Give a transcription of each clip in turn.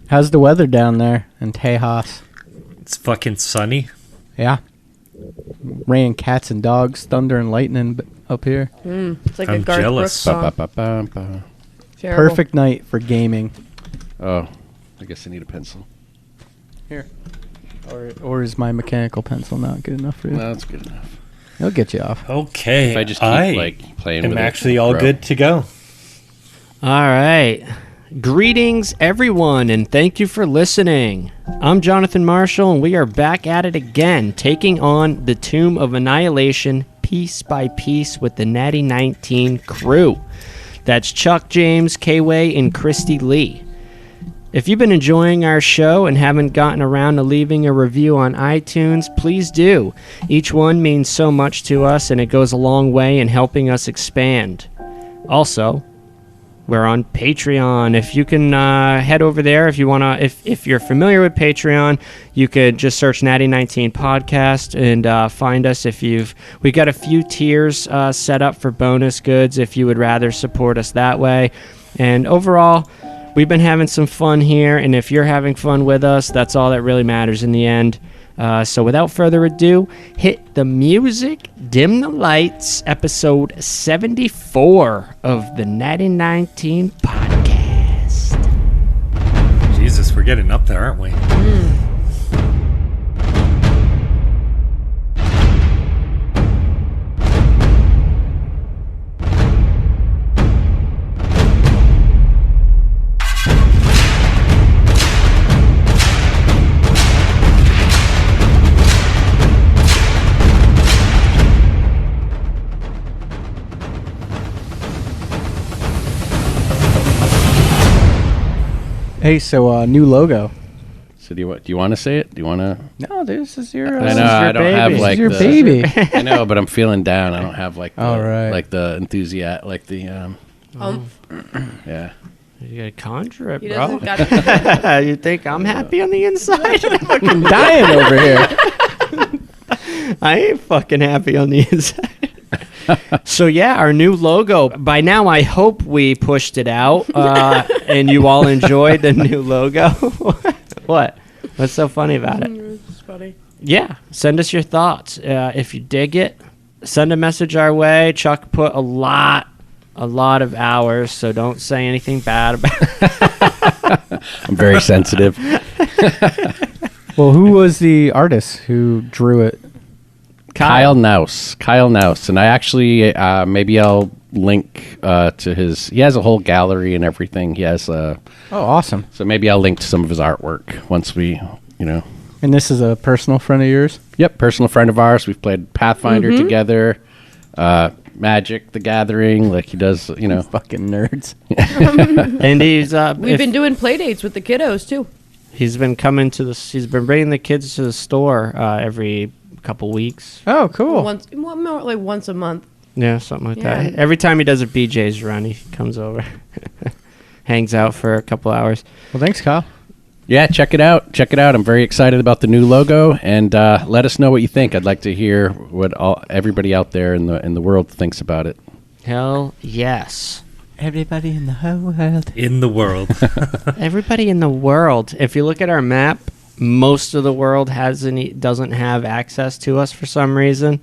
How's the weather down there in Tejas? It's fucking sunny. Yeah. Raining cats and dogs, thunder and lightning up here. It's like I'm a Garth jealous. Brooks song. Ba-ba-ba-ba-ba. Terrible. Perfect night for gaming. Oh, I guess I need a pencil. Here. Or is my mechanical pencil not good enough for you? No, that's good enough. It'll get you off. Okay. If I just keep playing with I'm it, actually all bro. good to go. All right. Greetings, everyone, and thank you for listening. I'm Jonathan Marshall, and we are back at it again, taking on the Tomb of Annihilation piece by piece with the Natty 19 crew. That's Chuck James, K-Way, and Christy Lee. If you've been enjoying our show and haven't gotten around to leaving a review on iTunes, please do. Each one means so much to us, and it goes a long way in helping us expand. Also, we're on Patreon. If you can head over there, if you wanna, if you're familiar with Patreon, you could just search Natty 19 Podcast and find us. We've got a few tiers set up for bonus goods if you would rather support us that way. And overall, we've been having some fun here, and if you're having fun with us, that's all that really matters in the end. So without further ado, hit the music, dim the lights, episode 74 of the Natty 19 Podcast. Jesus, we're getting up there, aren't we? Hey, so new logo. So do you want to say it? Do you want to? No, this is your. I know I don't have This like is your the baby. I know, but I'm feeling down. I don't have like the, All right. like the enthusiasm, like the yeah. You gotta conjure it, He bro. doesn't got You think I'm happy on the inside? I'm dying over here. I ain't fucking happy on the inside. So yeah, our new logo. By now, I hope we pushed it out, and you all enjoyed the new logo. What? What's so funny about it? It's funny. Yeah, send us your thoughts. If you dig it, send a message our way. Chuck put a lot of hours, so don't say anything bad about it. I'm very sensitive. Well, who was the artist who drew it? Kyle Naus, and I actually maybe I'll link to his. He has a whole gallery and everything. He has Oh, awesome. so maybe I'll link to some of his artwork once we, And this is a personal friend of yours? Yep, personal friend of ours. We've played Pathfinder together, Magic: The Gathering. Like he does, Fucking nerds. And he's We've been doing play dates with the kiddos too. he's been coming to the. He's been bringing the kids to the store every couple weeks. Oh, cool. More like once a month. Yeah, something like Yeah. that. Every time he does a BJ's run, he comes over, hangs out for a couple hours. Well, thanks, Kyle. Yeah, check it out. I'm very excited about the new logo, and let us know what you think. I'd like to hear what everybody out there in the world thinks about it. Hell yes. Everybody in the whole world. In the world. Everybody in the world. If you look at our map, most of the world doesn't have access to us for some reason,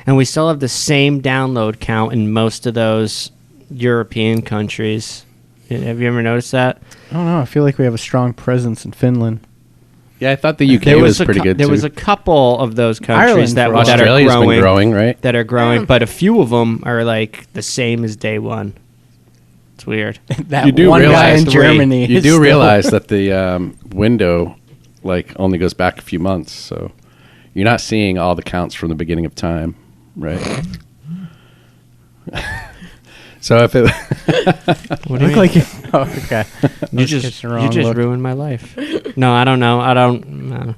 and we still have the same download count in most of those European countries. Have you ever noticed that? I don't know. I feel like we have a strong presence in Finland. Yeah, I thought the UK was pretty good There too. was a couple of those countries Ireland that for are Australia's growing, been growing, right? that are growing, but a few of them are like the same as day one. It's weird. That You do one guy realize in Germany. You is do still- realize that the window only goes back a few months, so you're not seeing all the counts from the beginning of time, right? So if it What do you Look mean? like you. Oh, okay. You just the wrong look. ruined my life. No, I don't know. No.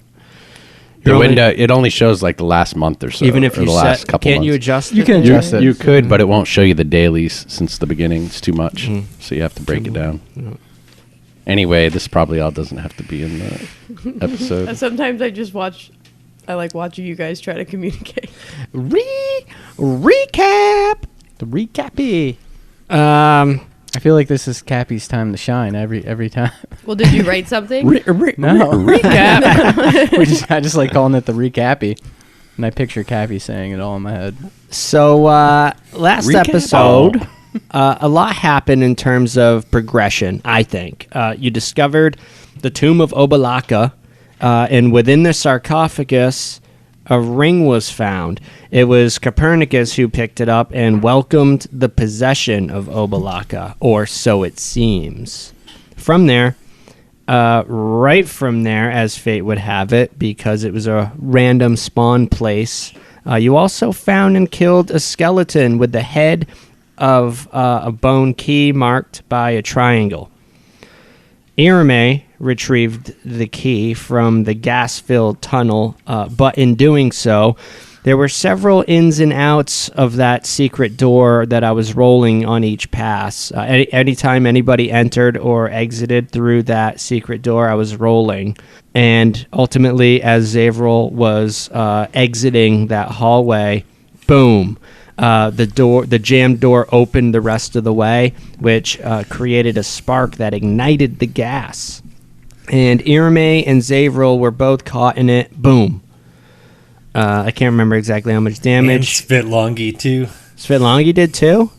the window, it only shows like the last month or so, Even if or you the last set, couple can't months. you adjust? You it? can adjust it. You could, but it won't show you the dailies since the beginning. It's too much, Mhm. so you have to break it down. No. Anyway, this probably all doesn't have to be in the episode. Sometimes I like watching you guys try to communicate. Recap. The recappy. I feel like this is Cappy's time to shine every time. Well, did you write something? No. Recap. I just like calling it the recappy. And I picture Cappy saying it all in my head. So last episode, a lot happened in terms of progression, I think. You discovered the tomb of Obalaka, and within the sarcophagus, a ring was found. It was Copernicus who picked it up and welcomed the possession of Obalaka, or so it seems. From there, right from there, as fate would have it, because it was a random spawn place, you also found and killed a skeleton with the head of a bone key marked by a triangle. Irame retrieved the key from the gas-filled tunnel, but in doing so, there were several ins and outs of that secret door that I was rolling on each pass. Anytime anybody entered or exited through that secret door, I was rolling. And ultimately, as Zavril was exiting that hallway, boom, the jammed door opened the rest of the way, which created a spark that ignited the gas. And Irame and Zavril were both caught in it. Boom. I can't remember exactly how much damage. And Svitlongi, too. Svitlongi did too?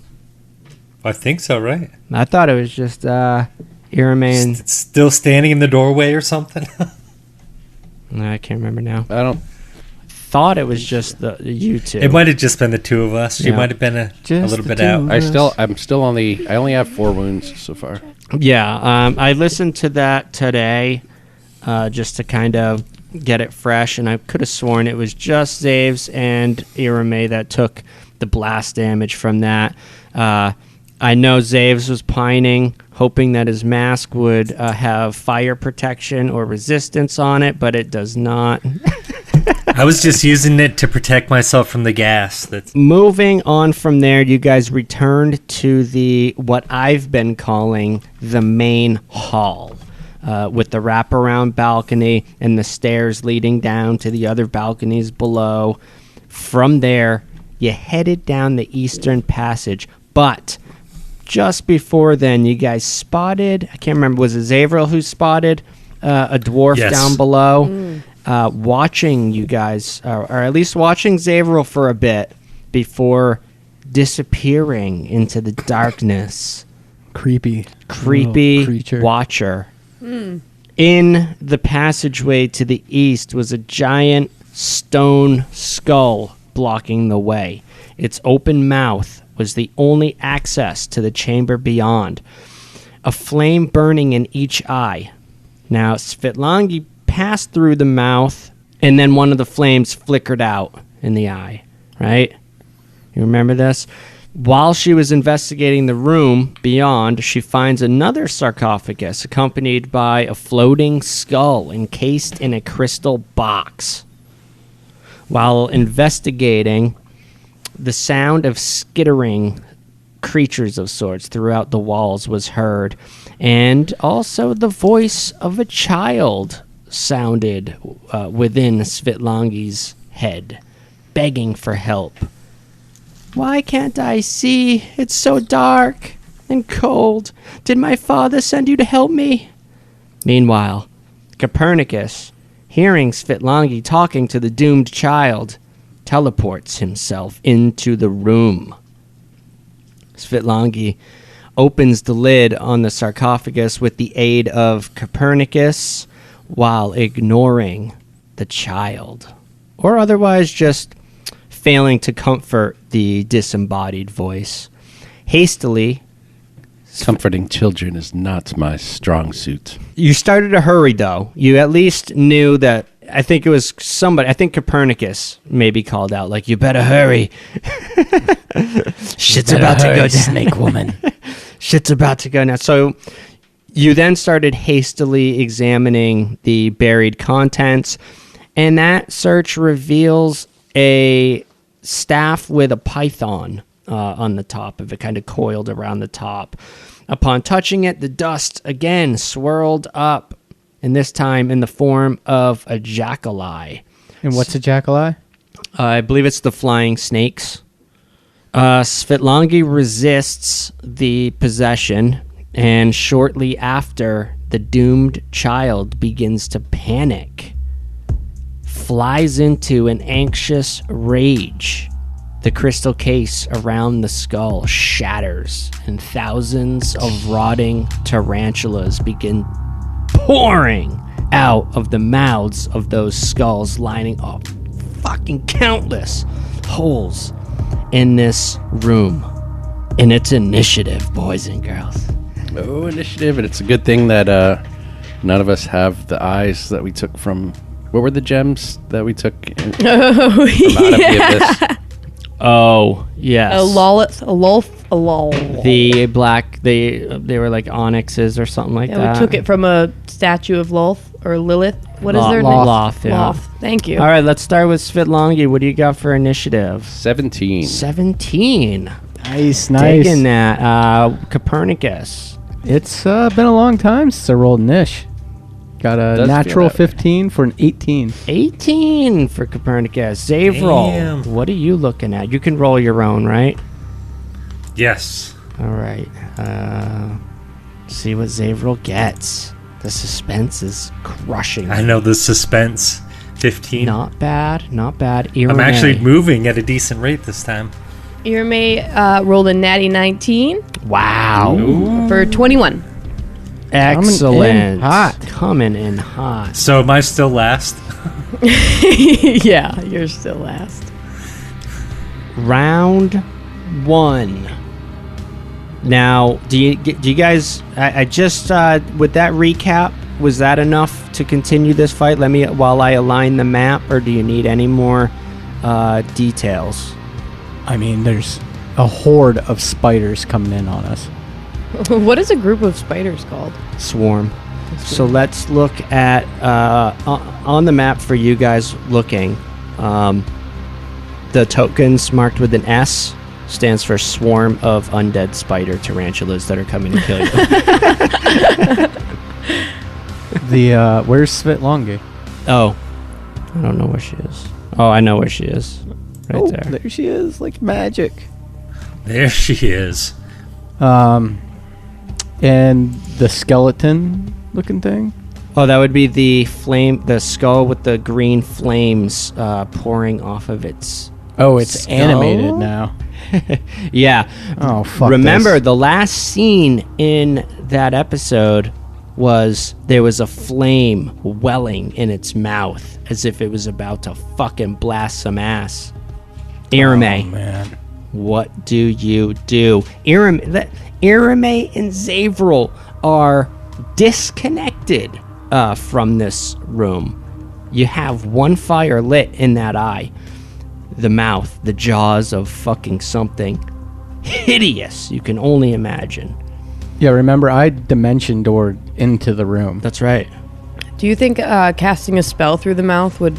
I think so, right? I thought it was just Irame and... Still standing in the doorway or something? No, I can't remember now. I don't. Thought it was just you two. It might have just been the two of us. She Yeah. might have been a little bit two. out. I'm still on the. I only have 4 wounds so far. Yeah, I listened to that today just to kind of get it fresh, and I could have sworn it was just Zaves and Irame that took the blast damage from that. I know Zaves was pining, hoping that his mask would have fire protection or resistance on it, but it does not. I was just using it to protect myself from the gas. Moving on from there, you guys returned to what I've been calling the main hall, with the wraparound balcony and the stairs leading down to the other balconies below. From there, you headed down the eastern passage, but just before then, you guys spotted, I can't remember, was it Zavril who spotted a dwarf down below? Watching you guys, or at least watching Zavril for a bit before disappearing into the darkness. Creepy Creepy watcher. In the passageway to the east was a giant stone skull blocking the way. Its open mouth was the only access to the chamber beyond. A flame burning in each eye. Now, Svitlongi passed through the mouth, and then one of the flames flickered out in the eye, right? You remember this? While she was investigating the room beyond, she finds another sarcophagus accompanied by a floating skull encased in a crystal box. While investigating, the sound of skittering creatures of sorts throughout the walls was heard, and also the voice of a child sounded within Svitlongi's head, begging for help. Why can't I see? It's so dark and cold. Did my father send you to help me? Meanwhile, Copernicus, hearing Svitlongi talking to the doomed child, teleports himself into the room. Svitlongi opens the lid on the sarcophagus with the aid of Copernicus while ignoring the child, or otherwise just failing to comfort the disembodied voice. Hastily, Comforting children is not my strong suit. you started to hurry, though. You at least knew that. I think it was somebody. I think Copernicus maybe called out, like, "You better hurry. Shit's about to go down, Snake woman." Shit's about to go now." So you then started hastily examining the buried contents, and that search reveals a staff with a python on the top of it, kind of coiled around the top. Upon touching it, the dust again swirled up, and this time in the form of a jackal-eye. And what's a jackal-eye? I believe it's the flying snakes. Svitlongi resists the possession, and shortly after, the doomed child begins to panic, flies into an anxious rage. The crystal case around the skull shatters, and thousands of rotting tarantulas begin pouring out of the mouths of those skulls, lining up fucking countless holes in this room. And it's initiative, boys and girls. Oh, initiative. And it's a good thing that none of us have the eyes that we took from... What were the gems that we took from out of the abyss? Oh, yes. A lolith, a lolth, a lol. The black, they were like onyxes or something like Yeah, that. we took it from a statue of Lolth or Lilith. What is Loth. their name? Loth, yeah. Loth. Thank you. All right, let's start with Svitlongi. What do you got for initiative? 17. 17. Nice, nice. Taking that. Copernicus. It's been a long time since I rolled Nish. Got a Does natural feel that way. 15 for an 18. 18 for Copernicus. Zavril, Damn. what are you looking at? You can roll your own, right? Yes. All right. See what Zavril gets. The suspense is crushing. I know the suspense. 15. Not bad, not bad. I'm Irene. actually moving at a decent rate this time. Irme rolled a natty 19 Wow. for 21. Excellent. hot. Coming in hot. So am I still last? Yeah, you're still last. Round 1. Now, do you guys? I just with that recap, was that enough to continue this fight? Let me while I align the map, or do you need any more details? I mean, there's a horde of spiders coming in on us. What is a group of spiders called? Swarm. So let's look at on the map for you guys looking. The tokens marked with an S stands for swarm of undead spider tarantulas that are coming to kill you. Where's Svitlongi? Oh, I don't know where she is. Oh, I know where she is. Right there. There she is, like magic. There she is. And the skeleton looking thing. Oh, that would be the skull with the green flames pouring off of its. Oh, it's Skull? animated now. Yeah. Oh, fuck. Remember, this. the last scene in that episode was there was a flame welling in its mouth as if it was about to fucking blast some ass. Irame, Oh, man. what do you do? Irame and Zavril are disconnected from this room. You have one fire lit in that eye. The mouth, the jaws of fucking something hideous you can only imagine. Yeah, remember, I dimension doored into the room. That's right. Do you think casting a spell through the mouth would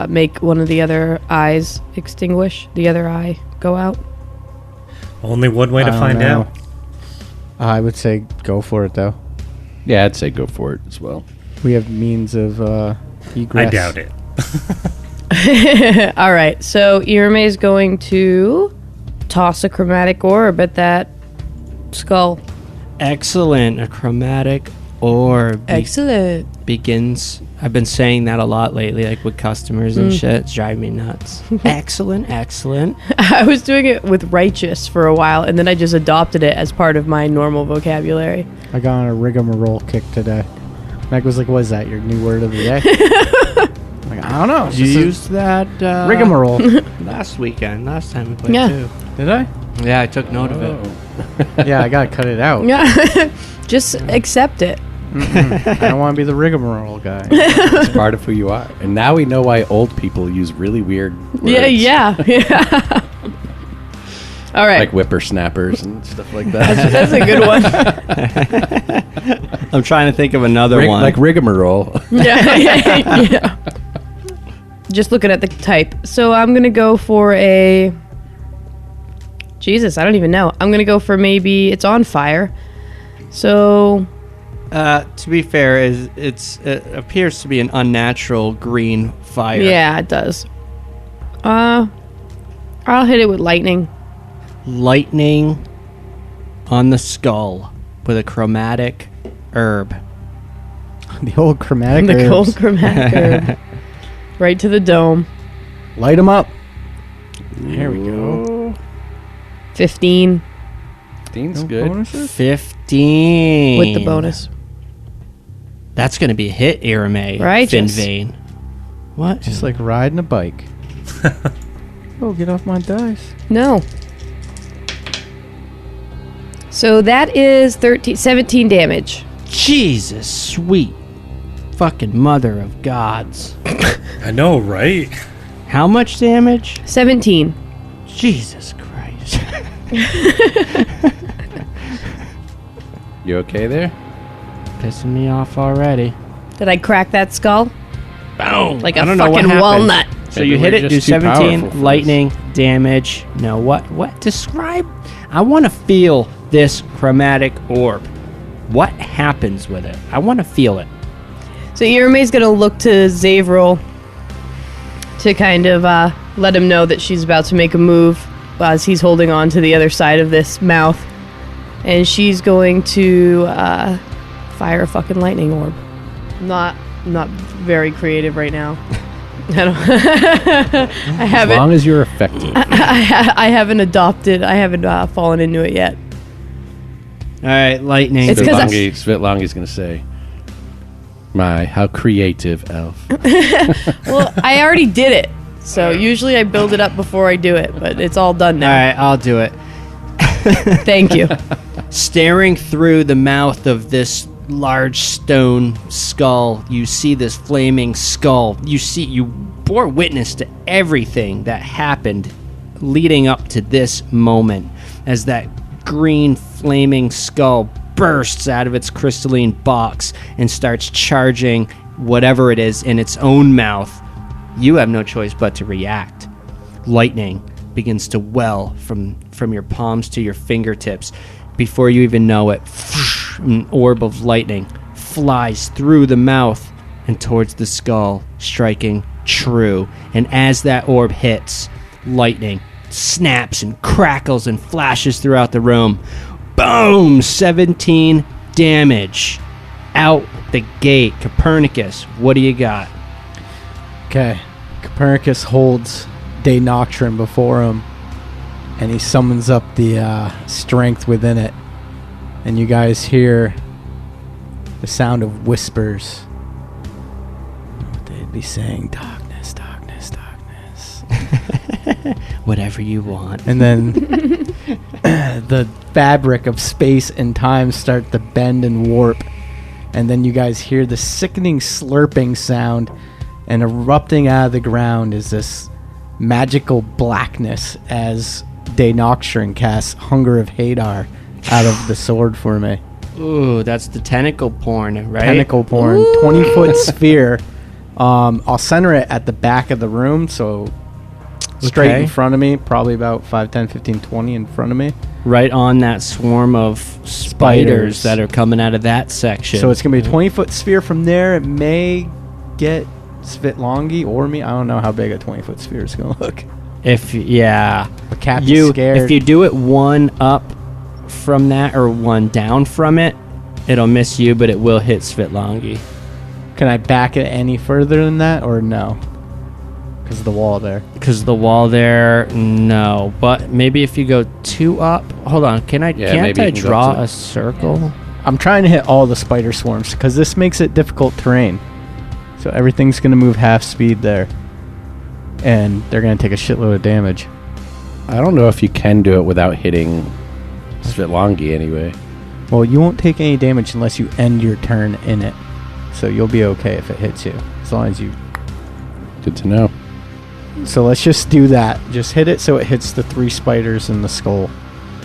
make one of the other eyes extinguish? The other eye go out? Only one way to I don't find know. out. I would say go for it, though. Yeah, I'd say go for it as well. We have means of egress. I doubt it. All right, so Irme is going to toss a chromatic orb at that skull. Excellent. A chromatic orb Excellent. begins. I've been saying that a lot lately, like with customers and shit. It's driving me nuts. Excellent, excellent. I was doing it with righteous for a while, and then I just adopted it as part of my normal vocabulary. I got on a rigmarole kick today. Meg was like, what is that, your new word of the day? I'm like, I don't know. You used that rigmarole. last time we played Yeah. too. Did I? Yeah, I took note of it. Yeah, I gotta cut it out. Yeah, just accept it. I don't want to be the rigmarole guy. It's part of who you are. And now we know why old people use really weird words. Yeah. All right, Like whippersnappers and stuff like that. that's a good one. I'm trying to think of another one. Like rigmarole. Yeah. Just looking at the type. So I'm going to go for a... Jesus, I don't even know. I'm going to go for maybe... It's on fire. So... to be fair, it appears to be an unnatural green fire. Yeah, it does. I'll hit it with lightning. Lightning on the skull with a chromatic herb. The old chromatic The herbs. cold chromatic herb. Right to the dome. Light them up. There we go. 15 15's No good. bonuses? 15. with the bonus. That's going to be a hit, Irame. Righteous. Finvane. What? Just like riding a bike. Oh, get off my dice. No. So that is 17 damage. Jesus, sweet fucking mother of gods. I know, right? How much damage? 17. Jesus Christ. You okay there? Pissing me off already. Did I crack that skull? Boom. Like a I don't know what fucking happened. walnut. So Maybe you hit we're it, do just too powerful 17 for lightning damage. No, what? Describe. I want to feel this chromatic orb. What happens with it? I want to feel it. So Irame's gonna look to Zavril to kind of let him know that she's about to make a move as he's holding on to the other side of this mouth. And she's going to fire a fucking lightning orb. Not very creative right now. I don't. I As haven't. long as you're effective. I haven't adopted. I haven't fallen into it yet. All right, lightning. It's 'cause Svitlongi's going to say, "My, how creative, elf." Well, I already did it. So usually I build it up before I do it, but it's all done All now. right, I'll do it. Thank you. Staring through the mouth of this large stone skull, you see this flaming skull. You bore witness to everything that happened leading up to this moment as that green flaming skull bursts out of its crystalline box and starts charging whatever it is in its own mouth. You have no choice but to react. Lightning begins to well from your palms to your fingertips. Before you even know it, an orb of lightning flies through the mouth and towards the skull, striking true. And as that orb hits, lightning snaps and crackles and flashes throughout the room. Boom! 17 damage. Out the gate. Copernicus, what do you got? Okay. Copernicus holds De Nocturne before him, and he summons up the strength within it. And you guys hear the sound of whispers. What they'd be saying, darkness, darkness, darkness. Whatever you want. And then the fabric of space and time start to bend and warp. And then you guys hear the sickening slurping sound, and erupting out of the ground is this magical blackness as De Nocturne casts Hunger of Hadar out of the sword for me. Ooh, that's the tentacle porn, right? Tentacle porn, 20-foot sphere. I'll center it at the back of the room, so straight Okay. in front of me, probably about 5, 10, 15, 20 in front of me. Right on that swarm of spiders that are coming out of that section. So it's going to be a 20-foot sphere from there. It may get Svitlongi or me. I don't know how big a 20-foot sphere is going to look. But Cappy's scared. if you do it one up from that or one down from it, it'll miss you, but it will hit Svitlongi. Can I back it any further than that, or no? Because of the wall there. Because the wall there, no. But maybe if you go two up, hold on. Can't maybe I you can go draw to- a circle? I'm trying to hit all the spider swarms because this makes it difficult terrain. So everything's going to move half speed there. And they're going to take a shitload of damage. I don't know if you can do it without hitting Svitlongi anyway. Well, you won't take any damage unless you end your turn in it. So you'll be okay if it hits you. As long as you... Good to know. So let's just do that. Just hit it so it hits the 3 spiders in the skull.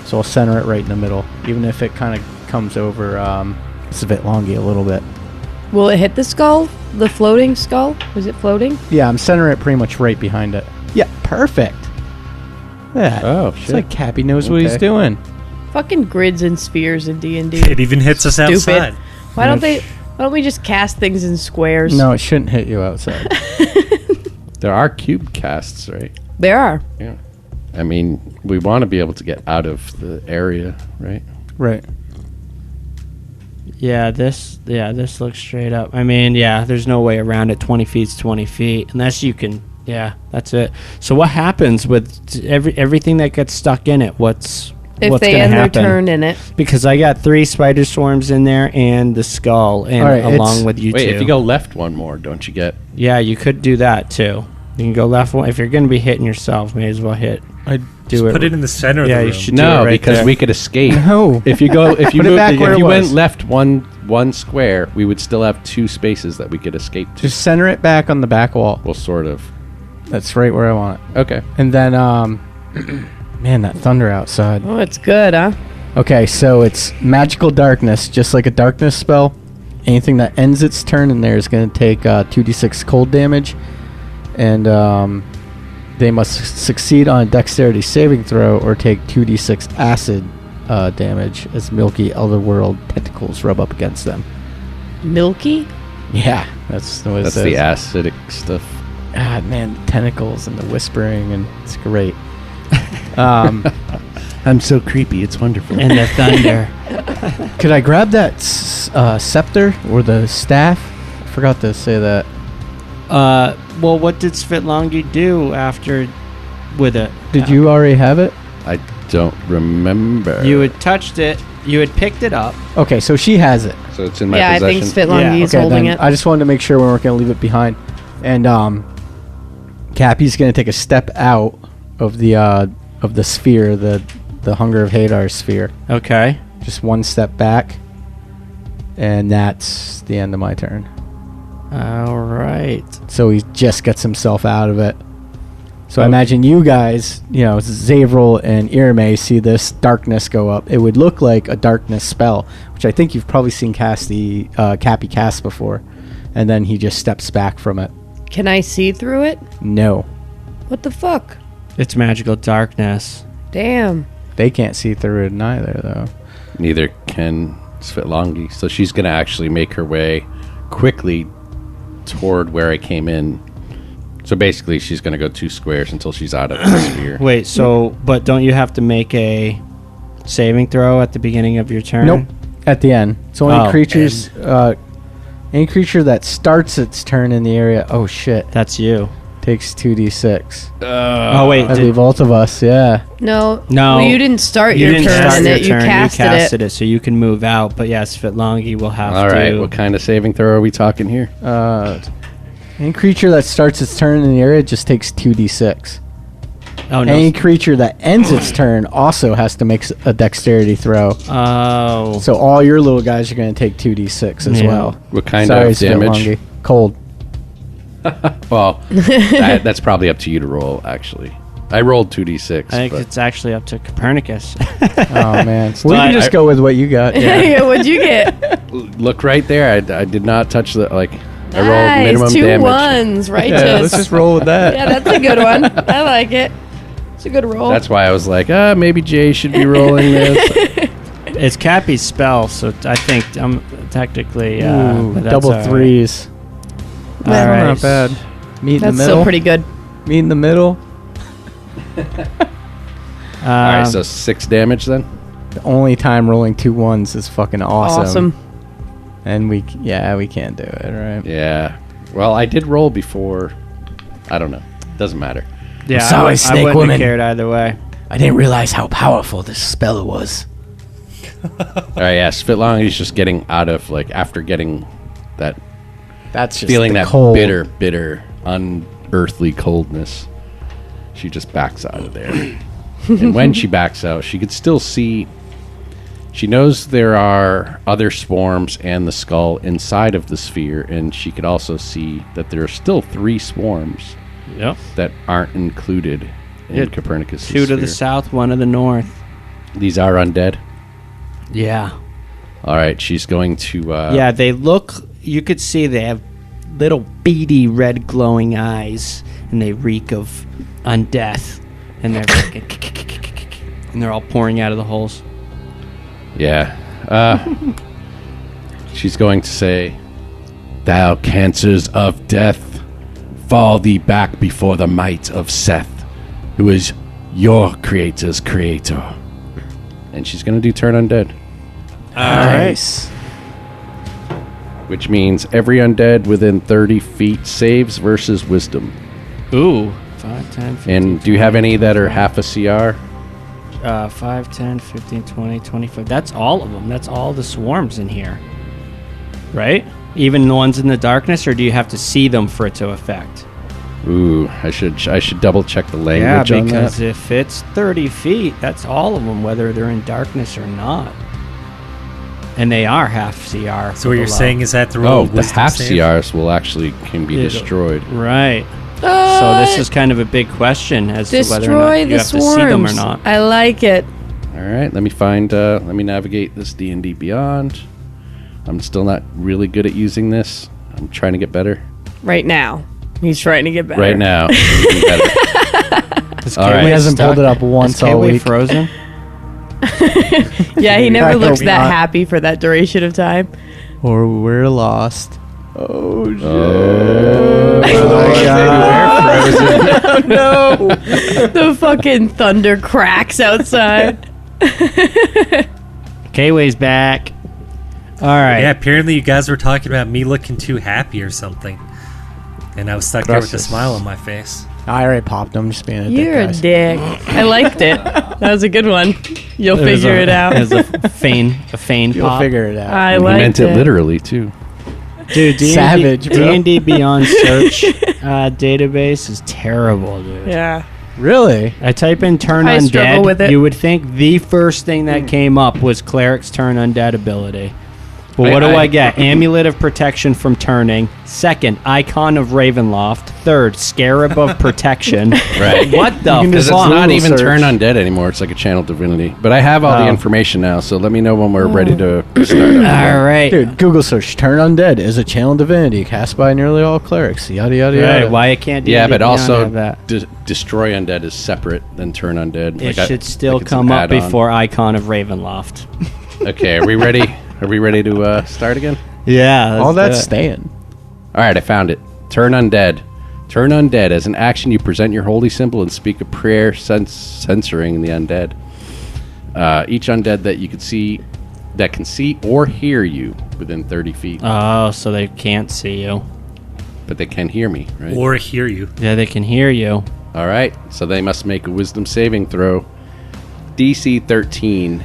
So I'll center it right in the middle. Even if it kind of comes over Svitlongi a little bit. Will it hit the skull? The floating skull? Was it floating? Yeah, I'm centering it pretty much right behind it. Yeah, perfect. Yeah. Oh, It's shit. like Cappy knows what he's Okay. doing. Fucking grids and spheres in D&D. It even hits us Stupid. outside. Why don't we just cast things in squares? No, it shouldn't hit you outside. There are cube casts, right? There are. Yeah. I mean, we want to be able to get out of the area, right? Right. Yeah, this looks straight up. I mean, yeah, there's no way around it. 20 feet's 20 feet, unless you can. Yeah, that's it. So what happens with everything that gets stuck in it? What's If they gonna end their happen? turn in it. Because I got 3 spider swarms in there and the skull, and All right, along with you Wait, two. if you go left one more, don't you get... Yeah, you could do that too. You can go left one. If you're going to be hitting yourself, may as well hit. I'd Do it. Put it in the center Yeah, of the you room. should do No, it right because there. we could escape. No. If you go, if you Put it move, back if where it you went was. left one square, we would still have 2 spaces that we could escape to. Just center it back on the back wall. Well, sort of. That's right where I want it. Okay. And then, man, that thunder outside. Oh, it's good, huh? Okay, so it's magical darkness, just like a darkness spell. Anything that ends its turn in there is going to take 2d6 cold damage. And they must succeed on a dexterity saving throw or take 2d6 acid damage as milky otherworld tentacles rub up against them. Milky? Yeah, that's what it That's says. the acidic stuff. God, man, the tentacles and the whispering, and it's great. I'm so creepy. It's wonderful. And the thunder. Could I grab that scepter or the staff? I forgot to say that. Well, what did Svitlongi do after with it? Did you already have it? I don't remember. You had touched it. You had picked it up. Okay, so she has it. So it's in my Yeah, I possession. think Svitlongi is Okay, holding then it. I just wanted to make sure we weren't going to leave it behind. And Cappy's going to take a step out of the sphere, the Hunger of Hadar sphere. Okay. Just one step back, and that's the end of my turn. All right. So he just gets himself out of it. So I Okay. imagine you guys, Zavril and Irame see this darkness go up. It would look like a darkness spell, which I think you've probably seen Cappy cast before. And then he just steps back from it. Can I see through it? No, What the fuck? It's magical darkness. Damn. they can't see through it neither, though. Neither can Svitlongi. So she's going to actually make her way quickly toward where I came in. So basically, she's going to go 2 squares until she's out of the sphere. Wait, so, but don't you have to make a saving throw at the beginning of your turn? Nope. At the end, it's only Oh, creatures. Any creature that starts its turn in the area. Oh shit! That's you. Takes 2d6. Oh, wait. That'd be both of us. Yeah. No. No. Well, you didn't start You your didn't turn start in your it. turn. You casted it. so you can move out. But yeah, Svitlongi will have All to. right, what kind of saving throw are we talking here? Any creature that starts its turn in the area just takes 2d6. Oh, no. Any creature that ends its turn also has to make a dexterity throw. Oh. So all your little guys are going to take 2d6 as Yeah. well. What kind Sorry, of damage? Svitlongi. Cold. Well, that's probably up to you to roll, actually. I rolled 2d6. I think but it's actually up to Copernicus. Oh man, we I- can just go with what you got. Yeah. What'd you get? look right there. I did not touch the, I rolled Nice. minimum 2 damage. ones. Righteous. Yeah, let's just roll with that. Yeah, that's a good one. I like it. It's a good roll. That's why I was like, maybe Jay should be rolling this. It's Cappy's spell, so I think I'm technically Ooh, but that's double all right. threes. All That's right. not bad. Meet in That's the middle. still pretty good. Meet in the middle. All right, so 6 damage then? The only time rolling 2 1s is fucking awesome. Awesome. And we can't do it, right? Yeah. Well, I did roll before. I don't know. Doesn't matter. Yeah, sorry, I Snake wouldn't Woman. have cared either way. I didn't realize how powerful this spell was. All right, yeah. Svitlongi's just getting out of, after getting that, That's just feeling the that cold. bitter, unearthly coldness. She just backs out of there. And when she backs out, she could still see. She knows there are other swarms and the skull inside of the sphere, and she could also see that there are still 3 swarms Yep. that aren't included in Yeah, Copernicus' 2 to the sphere. south, 1 to the north. These are undead. Yeah. All right, she's going to. Yeah, they look. You could see they have little beady red glowing eyes, and they reek of undeath. And they're and they're all pouring out of the holes. Yeah. She's going to say, "Thou cancers of death, fall thee back before the might of Seth, who is your creator's creator. And she's going to do turn undead, Nice. which means every undead within 30 feet saves versus wisdom. Ooh. 5, 10, 15, And do you have any that are half a CR? 5, 10, 15, 20, 25. That's all of them. That's all the swarms in here. Right? Even the ones in the darkness, or do you have to see them for it to affect? Ooh, I should double check the language Yeah, on because that. if it's 30 feet, that's all of them, whether they're in darkness or not. And they are half CR. So what you're below. saying is that the roll Oh, of the wisdom half save? CRs can be It'll- destroyed. Right. So this is kind of a big question as to whether or not Destroy you the have to see them or swarms. not. I like it. All right, let me navigate this D&D Beyond. I'm still not really good at using this. I'm trying to get better. Right now. He's trying to get better. Right now, even better. Is All right. He Kayway hasn't stuck? pulled it up Is once all Kayway week. frozen? Yeah, he I never looks hope that not. happy for that duration of time. Or we're lost. Oh, shit. Oh, Oh no! The fucking thunder cracks outside. Kayway's back. All right. Yeah, apparently you guys were talking about me looking too happy or something. And I was stuck there with a Gracias. smile on my face. I already popped him. Just being a You're a dick, guys. dick. I liked it. That was a good one. You'll It was figure it out. It was a feign You'll pop. figure it out. I he liked meant it literally too. Dude, Savage, bro. D&D Beyond search database is terrible, dude. Yeah. Really? I type in turn I struggle undead. with it. You would think the first thing that came up was cleric's turn undead ability. But what do I get? Amulet of protection from turning. Second, icon of Ravenloft. Third, scarab of protection. Right. What the can Because just it's fuck? not Google even search. turn undead anymore. It's like a channel divinity. But I have all the Oh. information now, so let me know when we're ready to start. All right. Dude, Google search turn undead is a channel divinity cast by nearly all clerics. Yada yada yada. Right, why it can't D&D Yeah, but Beyond also have that? destroy undead is separate than turn undead. It Like, should still like it's an come up add-on. before icon of Ravenloft. Okay, are we ready? Are we ready to start again? Yeah. All that's staying. All right, I found it. Turn undead. Turn undead. As an action, you present your holy symbol and speak a prayer censoring the undead. Each undead that you can see, that can see or hear you within 30 feet, Oh, so they can't see you. but they can hear me, right? Or hear you. Yeah, they can hear you. All right, so they must make a wisdom saving throw. DC 13.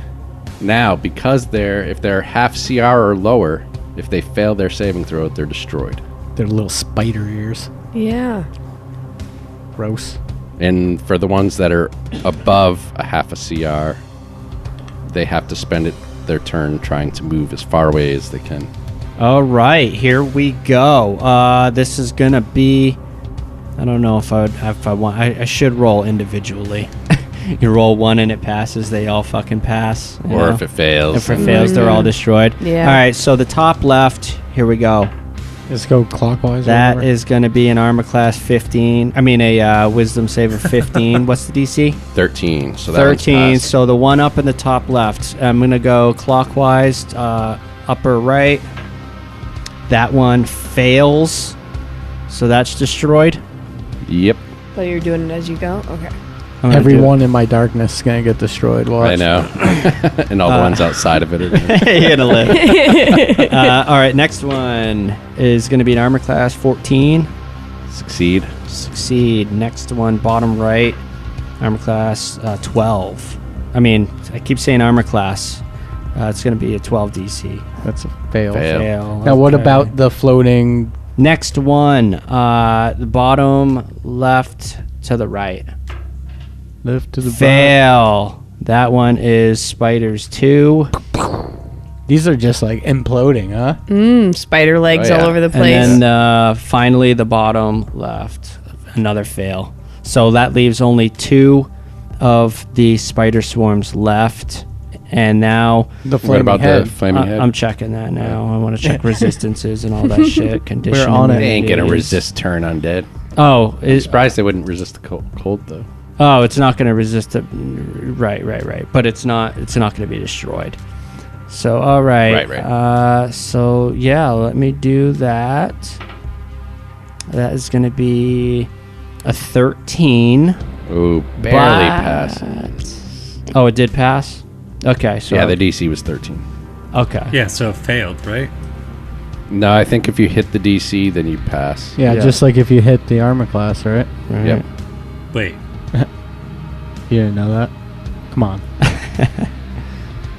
Now, because if they're half CR or lower, if they fail their saving throw, they're destroyed. Their little spider ears. Yeah. Gross. And for the ones that are above a half a CR, they have to spend their turn trying to move as far away as they can. All right, here we go. This is gonna be. I don't know if I want. I should roll individually. You roll one and it passes. They all fucking pass. you Or know? if it fails. If it fails, they're all destroyed. Yeah. All right, so the top left. Here we go. Let's go clockwise. or That whatever. is going to be an armor class 15. I mean, a wisdom save of 15. What's the DC? 13. So that one's 13. passed. So the one up in the top left. I'm going to go clockwise, upper right. That one fails. So that's destroyed. Yep, So you're doing it as you go? Okay. I'm gonna do- Everyone in my darkness is gonna get destroyed. Watch. I know. And all the ones outside of it are You're gonna live. All right, next one is going to be an armor class 14. succeed. Succeed. Next one, bottom right, armor class 12. I mean, I keep saying armor class. It's going to be a 12 DC. That's a fail. Fail. Now, what Okay. about the floating? Next one? The bottom left to the right. Lift to the Fail. That one is spiders 2. These are just like imploding, huh? Spider legs Oh, yeah. all over the place. And then finally the bottom left. Another fail. So that leaves only 2 of the spider swarms left. And now The What flaming about head. the flaming head? I'm checking that now. I want to check resistances and all that shit. Condition. on it. They ain't going to immunities. resist turn undead. Oh, Surprised they wouldn't resist the cold though. oh, it's not going to resist it. Right. But it's not going to be destroyed. So all right. Right. So yeah, let me do that. That is going to be a 13. Ooh, barely passed. Oh, it did pass? Okay, so... Yeah, the DC was 13. Okay. Yeah, so it failed, right? No, I think if you hit the DC, then you pass. Yeah, just like if you hit the armor class, right? Right. Yep. Wait. You didn't know that? Come on.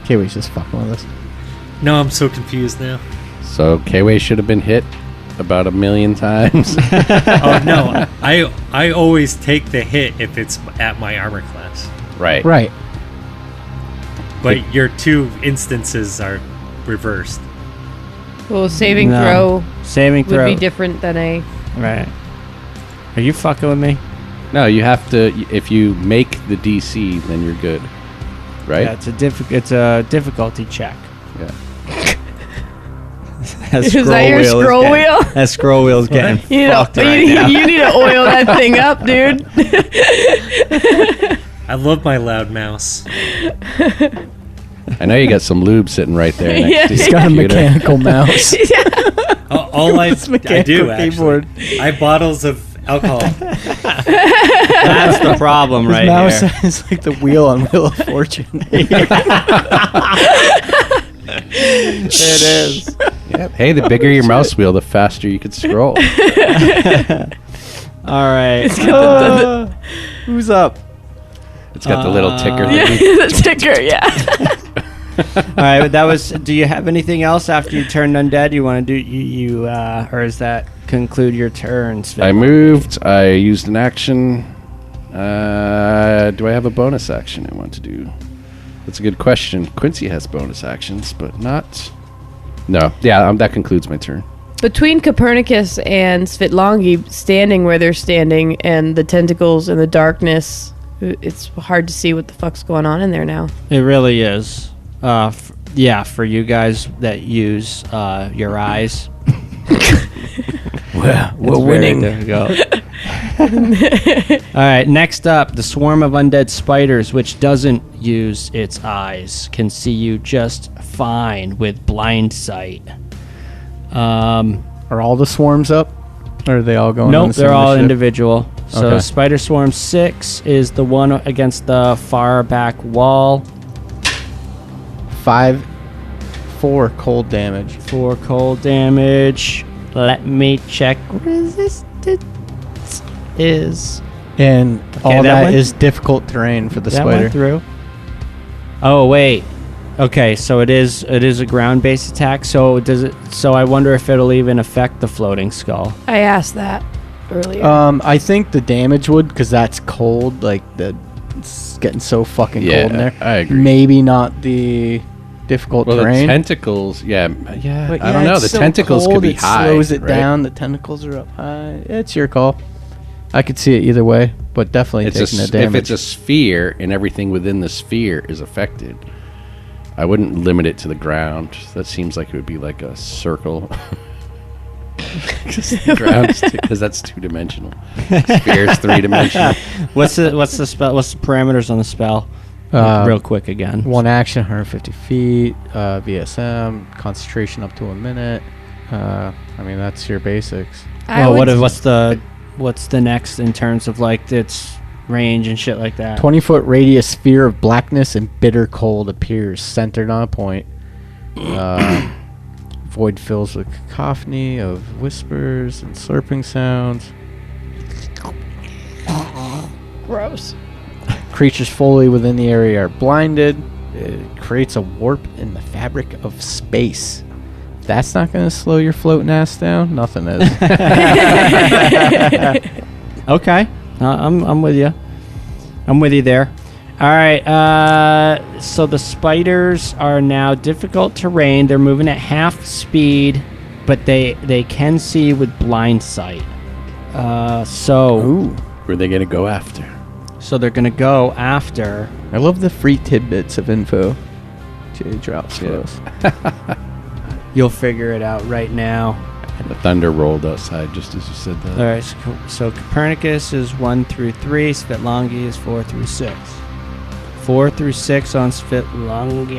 Kiwi's just fucking with us. No, I'm so confused now. So K-Way should have been hit about 1 million times. Oh, no. I always take the hit if it's at my armor class. Right. Right. But your 2 instances are reversed. Well, saving No. throw Saving would throw. be different than a. Right. Are you fucking with me? No, you have to. If you make the DC, then you're good. Right. Yeah, it's a difficulty check. Yeah. That Is that your scroll wheel? That scroll wheel's getting You fucked know, right now. you need to oil that thing up, dude. I love my loud mouse. I know you got some lube sitting right there next Yeah. to He's your got a computer. mechanical mouse. All I do, mechanical actually. keyboard. I have bottles of alcohol. That's the problem His right mouse here. is like the wheel on Wheel of Fortune. It is. Yep. Hey, the bigger your mouse wheel, the faster you can scroll. All right. Who's up? It's got the little ticker. Yeah, thingy. the ticker, yeah. All right, but that was. Do you have anything else after you turned undead? You want to do or does that conclude your turns? I moved. I used an action. Do I have a bonus action I want to do? That's a good question. Quincy has bonus actions, but not. No. Yeah, that concludes my turn. Between Copernicus and Svitlangi standing where they're standing and the tentacles in the darkness, it's hard to see what the fuck's going on in there now. It really is. For you guys that use your eyes. Well, It's very difficult. All right, next up, the swarm of undead spiders, which doesn't use its eyes, can see you just fine with blind sight. Are all the swarms up? Or are they all going on Nope, the they're same all ship? individual. So Okay. Spider Swarm 6 is the one against the far back wall. 4 cold damage. 4 cold damage. Let me check. Resistance is... And all that that went- is difficult terrain for the That spider. went through. Oh wait. Okay, so it is a ground-based attack. So does it? So I wonder if it'll even affect the floating skull. I asked that earlier. I think the damage would, because that's cold. Like it's getting so fucking Yeah, cold in there. I agree. Maybe not the difficult Well, terrain. the tentacles, yeah. But I yeah, don't know. it's The so tentacles cold, could be it high. slows it right? down. The tentacles are up high. It's your call. I could see it either way, but definitely It's taking the if damage. it's a sphere and everything within the sphere is affected, I wouldn't limit it to the ground. That seems like it would be like a circle. Because that's 2-dimensional. Sphere's 3-dimensional. What's the spell? What's the parameters on the spell? Real quick again. One action, 150 feet, VSM, concentration up to a minute. I mean, that's your basics. I Well, would- what's the next in terms of like its range and shit like that? 20-foot radius sphere of blackness and bitter cold appears centered on a point. Void fills with cacophony of whispers and slurping sounds. Gross. Creatures fully within the area are blinded. It creates a warp in the fabric of space. If that's not going to slow your floating ass down, nothing is. Okay, I'm with you. I'm with you there. All right. So the spiders are now difficult terrain. They're moving at half speed, but they can see with blind sight. Ooh. Where are they going to go after? So they're gonna go after. I love the free tidbits of info Jay drops for us. You'll figure it out right now. The thunder rolled outside just as you said that. All right. So Copernicus is 1 through 3. Svitlangi is 4 through 6. 4 through 6 on Svitlangi.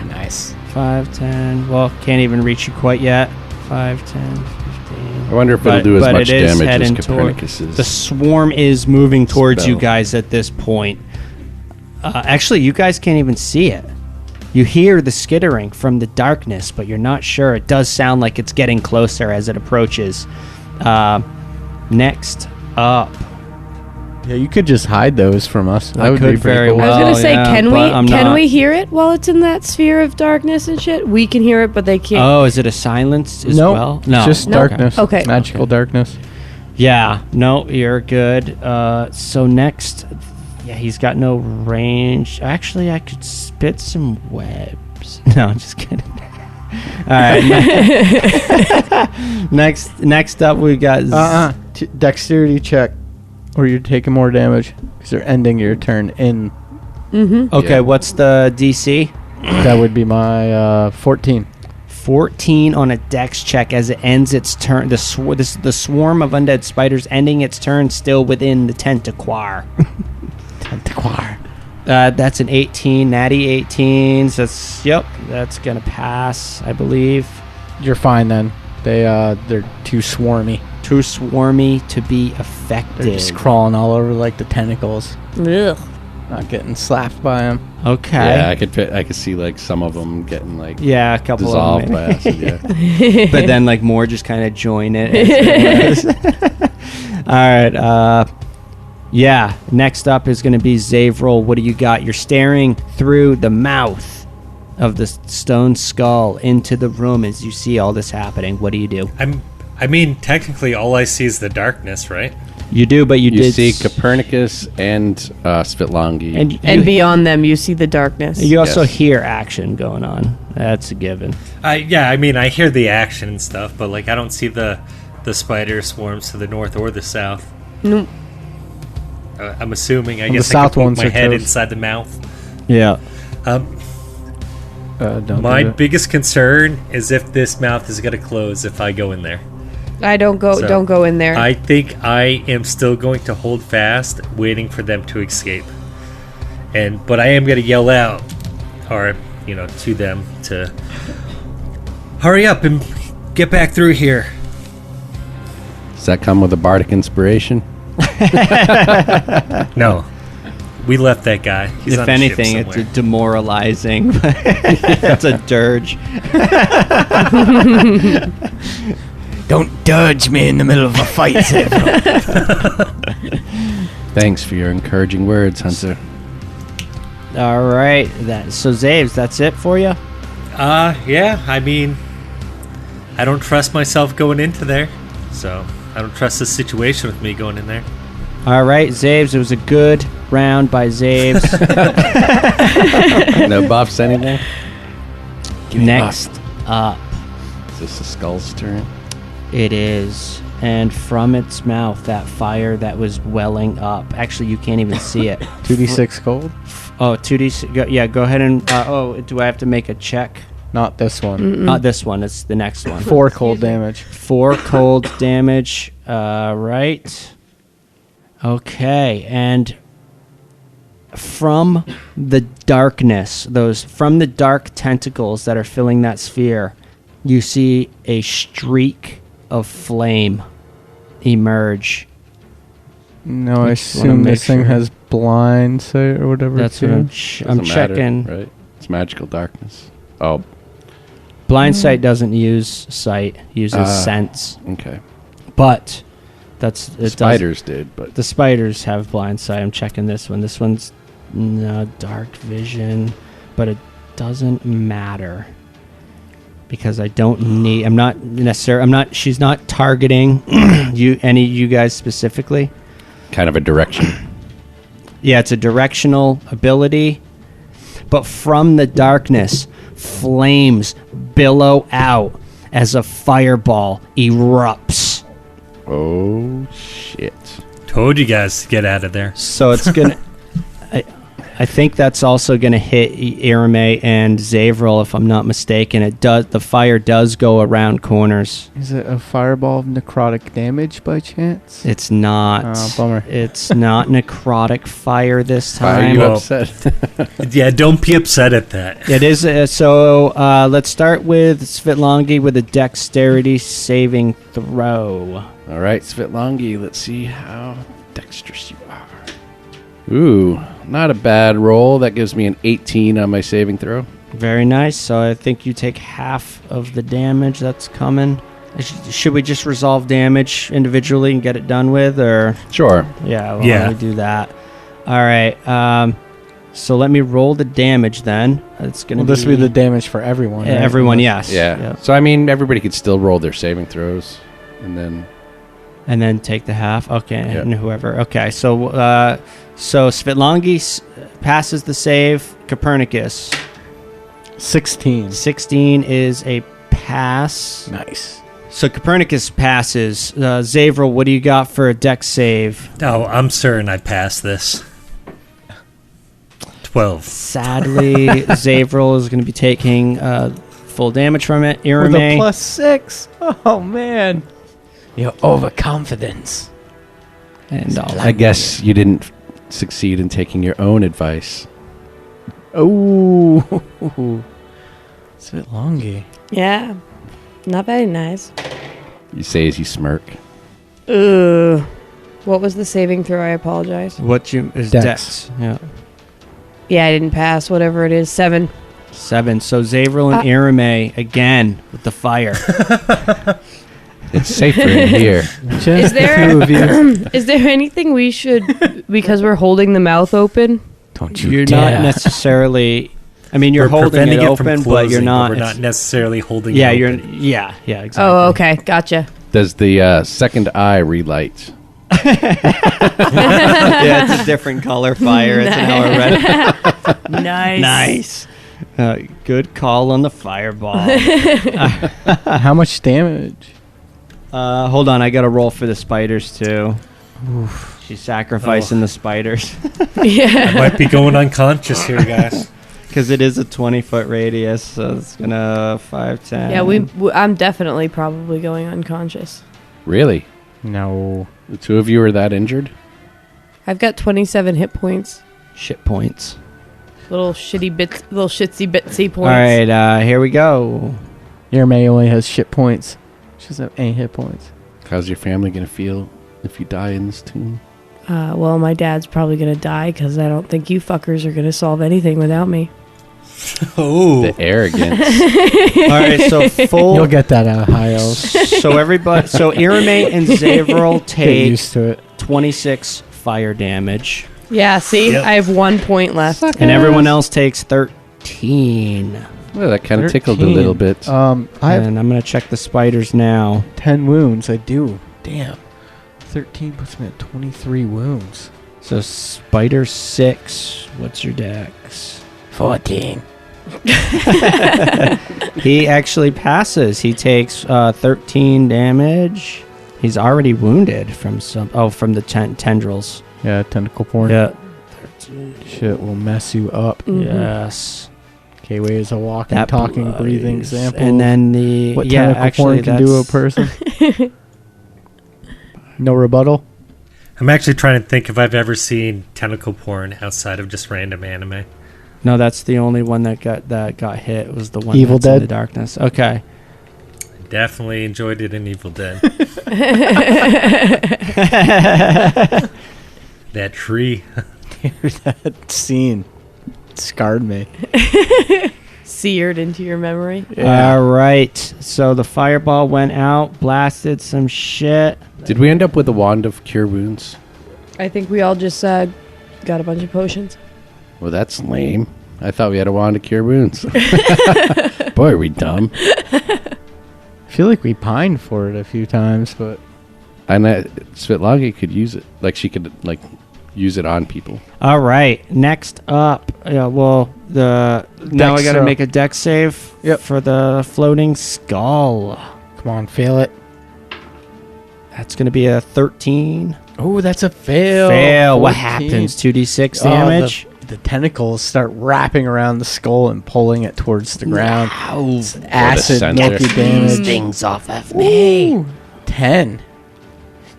Nice. 5, 10. Well, can't even reach you quite yet. 5, 10, 15. I wonder if it'll do as much it is damage as heading toward- Copernicus's. The swarm is moving towards you Spell. guys at this point. Actually, you guys can't even see it. You hear the skittering from the darkness, but you're not sure. It does sound like it's getting closer as it approaches. Next up. Yeah, you could just hide those from us. That I would could be pretty very cool. well. I was gonna say, yeah, can but I'm not. we hear it while it's in that sphere of darkness and shit? We can hear it, but they can't. Oh, is it a silence as Nope, well? it's just Nope. darkness. Okay. Magical darkness. Yeah, no, you're good. So next, yeah, he's got no range. Actually, I could spit some webs. No, I'm just kidding. All right. Next up, we got. Dexterity check, or you're taking more damage because you're ending your turn in. Okay, Yeah. what's the DC? That would be my 14. 14 on a dex check as it ends its turn. The swarm of undead spiders ending its turn still within the tentaquire. Tentaquire. That's an 18, natty 18. So that's gonna pass, I believe. You're fine then. They're too swarmy. Too swarmy to be affected. They're just crawling all over like the tentacles. Ugh. Not getting slapped by them. Okay. Yeah, I could see like some of them getting like Yeah, a couple dissolved of them. by acid. Yeah. But then like more just kind of join it. as it was. All right. Yeah. Next up is going to be Zavril. What do you got? You're staring through the mouth of the stone skull into the room as you see all this happening. What do you do? I mean, technically, all I see is the darkness, right? You do, but you You did. see Copernicus and Svitlangi. and And beyond them, you see the darkness. you also Yes. hear action going on. That's a given. Yeah, I mean, I hear the action and stuff, but like, I don't see the spider swarms to the north or the south. Nope. I'm assuming. I Well, guess the I south could poke ones my are head closed. inside the mouth. Yeah. Don't My do that. biggest concern is if this mouth is gonna close if I go in there. Don't go in there. I think I am still going to hold fast, waiting for them to escape. But I am gonna yell out, or to them to hurry up and get back through here. Does that come with a bardic inspiration? No, we left that guy. He's If on a ship anything, it's somewhere. demoralizing. That's a dirge. Don't dodge me in the middle of a fight, Thanks for your encouraging words, Hunter. All right. So, Zaves, that's it for you? Yeah. I mean, I don't trust myself going into there, so I don't trust the situation with me going in there. All right, Zaves. It was a good round by Zaves. No buffs, anything? Next up, Is this the skull's turn? it is. And from its mouth, that fire that was welling up. Actually, you can't even see it. 2d6 gold? Oh, 2D. Go ahead and. Do I have to make a check? Not this one. Not this one. It's the next one. 4 cold damage. 4 cold damage. Right. Okay, and from the darkness, from the dark tentacles that are filling that sphere, you see a streak of flame emerge. No, I wanna assume make this thing sure. has blind sight or whatever. That's too. what I'm Doesn't matter, checking. right? It's magical darkness. Oh, Blind sight doesn't use sight; uses sense. okay. But it Spiders did, but The spiders have blind sight. I'm checking this one. This one's dark vision, but it doesn't matter because I don't need. I'm not necessarily. She's not targeting you guys specifically. kind of a direction. Yeah, it's a directional ability, but from the darkness, flames billow out as a fireball erupts. Oh shit! Told you guys to get out of there. So it's gonna. I think that's also going to hit Irame and Zavril, if I'm not mistaken. The fire does go around corners. Is it a fireball of necrotic damage by chance? It's not. Oh, bummer. It's not necrotic fire this Why are time. you upset? Yeah, don't be upset at that. It is. Let's start with Svitlongi with a dexterity saving throw. All right, Svitlongi, let's see how dexterous you are. Ooh, not a bad roll. That gives me an 18 on my saving throw. Very nice. So I think you take half of the damage that's coming. Should we just resolve damage individually and get it done with, or? Sure. Yeah, why Yeah. don't we do that? All right. So let me roll the damage then. It's gonna Well, this will be the damage for everyone. right? everyone. Yes. Yeah. So, I mean, everybody could still roll their saving throws. And then take the half. Okay, Yep. and whoever. Okay, so Svitlongi passes the save. Copernicus 16. 16 is a pass. Nice. So Copernicus passes. Zavril, what do you got for a dex save? Oh, I'm certain I passed this. 12. Sadly, Zavril is going to be taking full damage from it. With a Irame, +6. Oh, man. Your overconfidence. and I guess you didn't succeed in taking your own advice. Oh. It's a bit longy. Yeah. Not very nice. You say as you smirk. Ugh. What was the saving throw? I apologize. what you is Dex. dex? Yeah. Yeah, I didn't pass. Whatever it is. 7. 7. So Zavril and Irame again with the fire. It's safer in here. Just Is there- the two of you. Is there anything we should, because we're holding the mouth open? Don't you You're dare. not necessarily. I mean, you're We're holding preventing it from open, but closing, you're not. We're not necessarily holding Yeah, it you're. open. Yeah, exactly. Oh, okay. Gotcha. Does the second eye relight? Yeah, it's a different color fire. It's an hour red. Nice. Nice. Good call on the fireball. How much damage? Hold on, I got to roll for the spiders too. She's sacrificing the spiders Yeah. Might be going unconscious here, guys. because it is a 20-foot radius, so it's gonna 5, 10. Yeah, I'm definitely probably going unconscious. Really? No. The two of you are that injured? I've got 27 hit points. shit points. Little shitsy bitsy points. All right, here we go. Irame only has shit points. She doesn't have any hit points. How's your family going to feel if you die in this tomb? Well, my dad's probably going to die because I don't think you fuckers are going to solve anything without me. Oh, The arrogance. All right, so full. You'll get that out of high elves. So everybody, so Irame and Zavril Get take used to it. 26 fire damage, Yeah, see? Yep. I have 1 point left. and everyone else takes 13. Well, that kind of tickled a little bit. I have And I'm gonna check the spiders now. 10 wounds. I do. Damn. 13 puts me at 23 wounds. So spider 6. What's your dex? 14. He actually passes. He takes 13 damage. He's already wounded from from the tendrils. Yeah, tentacle porn. Yeah. Shit will mess you up. Mhm. Yes. K-Way is a walking, That talking, blows. breathing example. And then the what yeah, tentacle actually porn can do to a that's- person. No rebuttal. I'm actually trying to think if I've ever seen tentacle porn outside of just random anime. No, that's the only one that got hit. Was the one Evil that's in Dead? the darkness. Okay. Definitely enjoyed it in Evil Dead. That tree. That scene scarred me. Seared into your memory. All right. So the fireball went out, blasted some shit. Did we end up with a wand of cure wounds? I think we all just got a bunch of potions. Well, that's lame. I thought we had a wand to cure wounds. Boy, are we dumb. I feel like we pined for it a few times, but And Svitlongi could use it. Like, she could, like, use it on people. All right. Next up, now I got to throw. make a dex save Yep. for the floating skull. come on, fail it. That's going to be a 13. Oh, that's a fail. Fail. What 14. happens? 2d6 Oh, damage. the tentacles start wrapping around the skull and pulling it towards the ground. It's acid, center. multi damage. Things off of me. 10.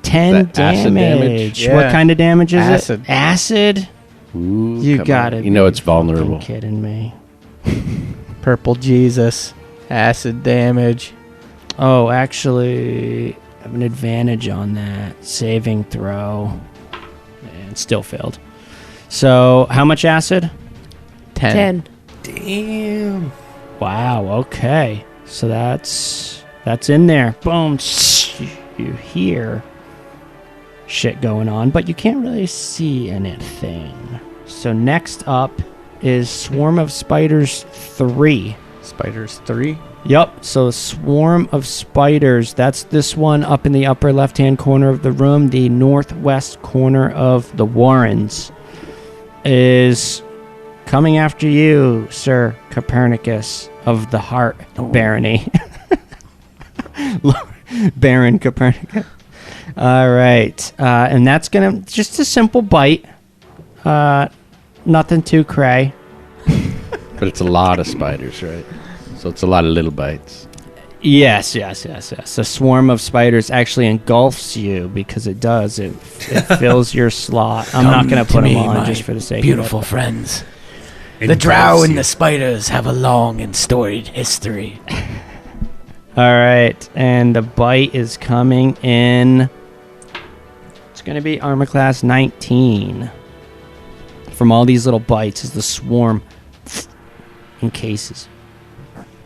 10 Is that acid damage? Yeah. What kind of damage is Acid. it? Acid? Ooh, You come got on. it. You know it's vulnerable. Kidding me. Purple Jesus. Acid damage. Oh, actually, I have an advantage on that. Saving throw. And still failed. So, how much acid? 10. 10. Damn. Wow, okay. So that's in there. Boom. You hear shit going on, but you can't really see anything. So next up is Swarm of Spiders 3. Spiders 3. Yep, so Swarm of Spiders, that's this one up in the upper left-hand corner of the room, the northwest corner of the Warrens, is coming after you, Sir Copernicus of the Heart Barony. Baron Copernicus. All right, and that's gonna just a simple bite. Nothing too cray. But it's a lot of spiders, right? So it's a lot of little bites. Yes. The swarm of spiders actually engulfs you because it does. It fills your slot. I'm not going to put them on just for the sake beautiful of it. friends. The drow and the spiders have a long and storied history. All right, and the bite is coming in. It's going to be armor class 19. From all these little bites as the swarm encases.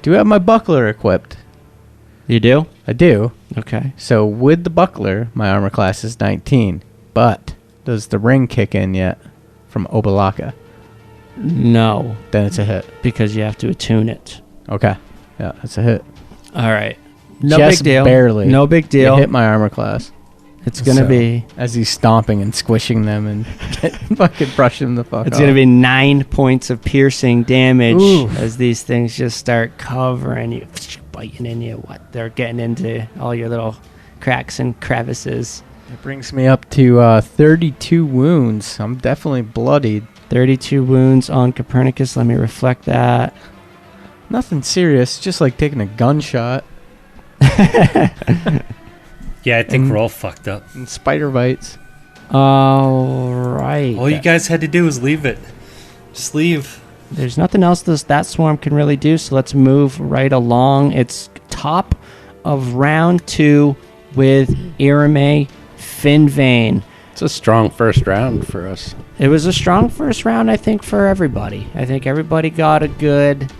Do you have my buckler equipped? You do? I do. Okay. So with the buckler, my armor class is 19. But does the ring kick in yet from Obalaka? No, Then it's a hit. because you have to attune it. Okay. Yeah, that's a hit. All right. No Just big deal. barely. No big You deal. hit my armor class. It's going to So, be... as he's stomping and squishing them and fucking brushing the fuck It's off. going to be 9 points of piercing damage Oof. as these things just start covering you, biting in you. They're getting into all your little cracks and crevices. It brings me up to 32 wounds. I'm definitely bloodied. 32 wounds on Copernicus. Let me reflect that. Nothing serious, just like taking a gunshot Yeah, I think we're all fucked up. and spider bites. All right. All you guys had to do was leave it. Just leave. There's nothing else that swarm can really do, so let's move right along. It's top of round 2 with Irame Finvane. It's a strong first round for us. It was a strong first round, I think, for everybody. I think everybody got a good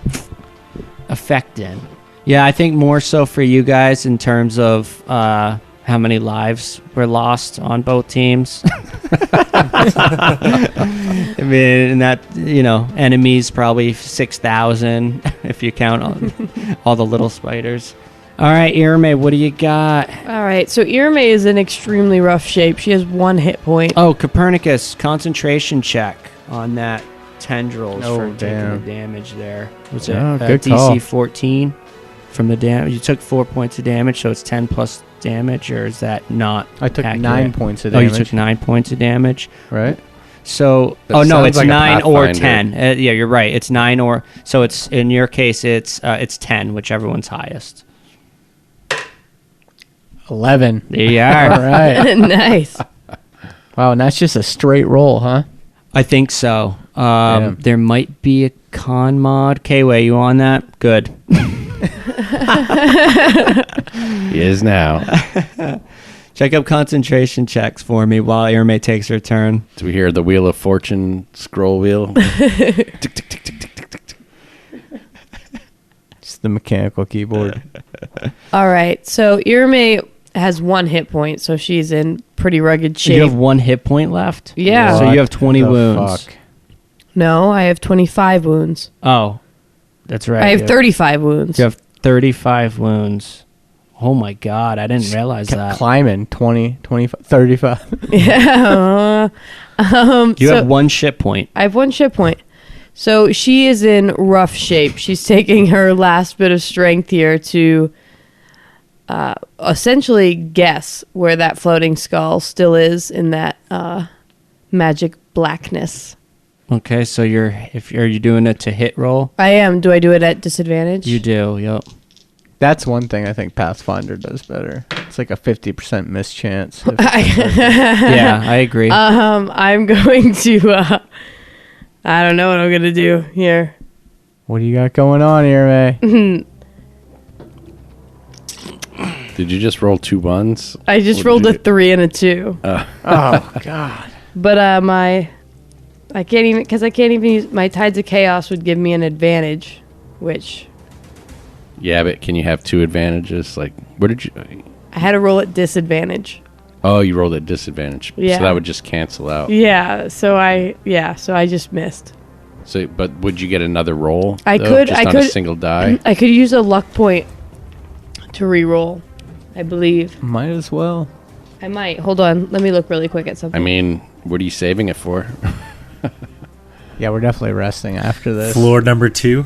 effect in. Yeah, I think more so for you guys in terms of how many lives were lost on both teams. I mean, and that, enemies probably 6,000 if you count all the little spiders. All right, Irame, what do you got? All right, so Irame is in extremely rough shape. She has 1 hit point. Oh, Copernicus, concentration check on that tendrils Oh, for taking damn. the damage there. Was it Oh, good call. DC 14 from the damage? You took 4 points of damage, so it's 10 plus damage, or is that not I took accurate? 9 points of Oh, damage. you took 9 points of damage. right? So, That oh no, sounds it's like a 9 or Pathfinder. 10. Yeah, you're right. It's 9 or so. It's in your case, it's 10, whichever one's highest. 11. There you All are. right. Nice. Wow, and that's just a straight roll, huh? I think so. Damn. There might be a con mod. K-Way, you on that? Good. He is now. Check up concentration checks for me while Irme takes her turn. Do we hear the Wheel of Fortune scroll wheel? Tick, tick, tick, tick, tick, tick, tick, tick. It's the mechanical keyboard. All right, so Irame has 1 hit point, so she's in pretty rugged shape. You have 1 hit point left? Yeah. So you have 20 the wounds. fuck? No, I have 25 wounds. Oh, that's right. I have 35 wounds. You have 35 wounds. Oh my god, I didn't realize Kept that. climbing 20, 25, 35. Yeah. You so have 1 shit point. I have 1 shit point. So she is in rough shape. She's taking her last bit of strength here to essentially guess where that floating skull still is in that magic blackness. Okay, so are you doing it to hit roll? I am. Do I do it at disadvantage? You do. Yep. That's one thing I think Pathfinder does better. It's like a 50% miss chance. Yeah, I agree. I'm going to. I don't know what I'm gonna do here. What do you got going on here, May? Did you just roll 2 ones? I just What rolled did a you 3 and a 2. Oh God. But I can't even use my Tides of Chaos would give me an advantage, which Yeah, but can you have 2 advantages? Like, what did you... I had to roll at disadvantage. Oh, you rolled at disadvantage. Yeah. So that would just cancel out. Yeah, so I just missed. So, but would you get another roll? I though, could- just I on could- a single die? I could use a luck point to re-roll, I believe. Might as well. I might. Hold on. Let me look really quick at something. I mean, what are you saving it for? Yeah, we're definitely resting after this. Floor number 2.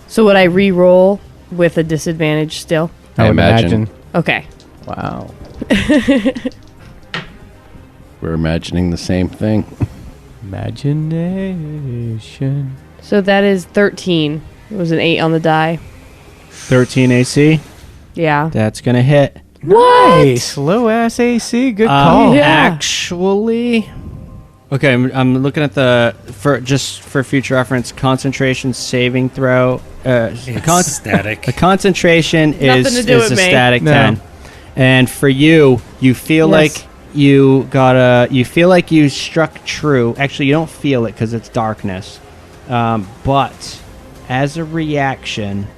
So would I re-roll with a disadvantage still? I I would imagine. Okay. Wow. We're imagining the same thing. Imagination. So that is 13. It was an 8 on the die. 13 AC. Yeah. That's gonna hit. Nice. Low ass AC. Good call. Yeah. Actually, okay. I'm looking at for future reference. Concentration saving throw. It's static. The concentration Nothing is to do with a me. static No. 10, and for you feel Yes. like you feel like you struck true. Actually, you don't feel it because it's darkness, but as a reaction,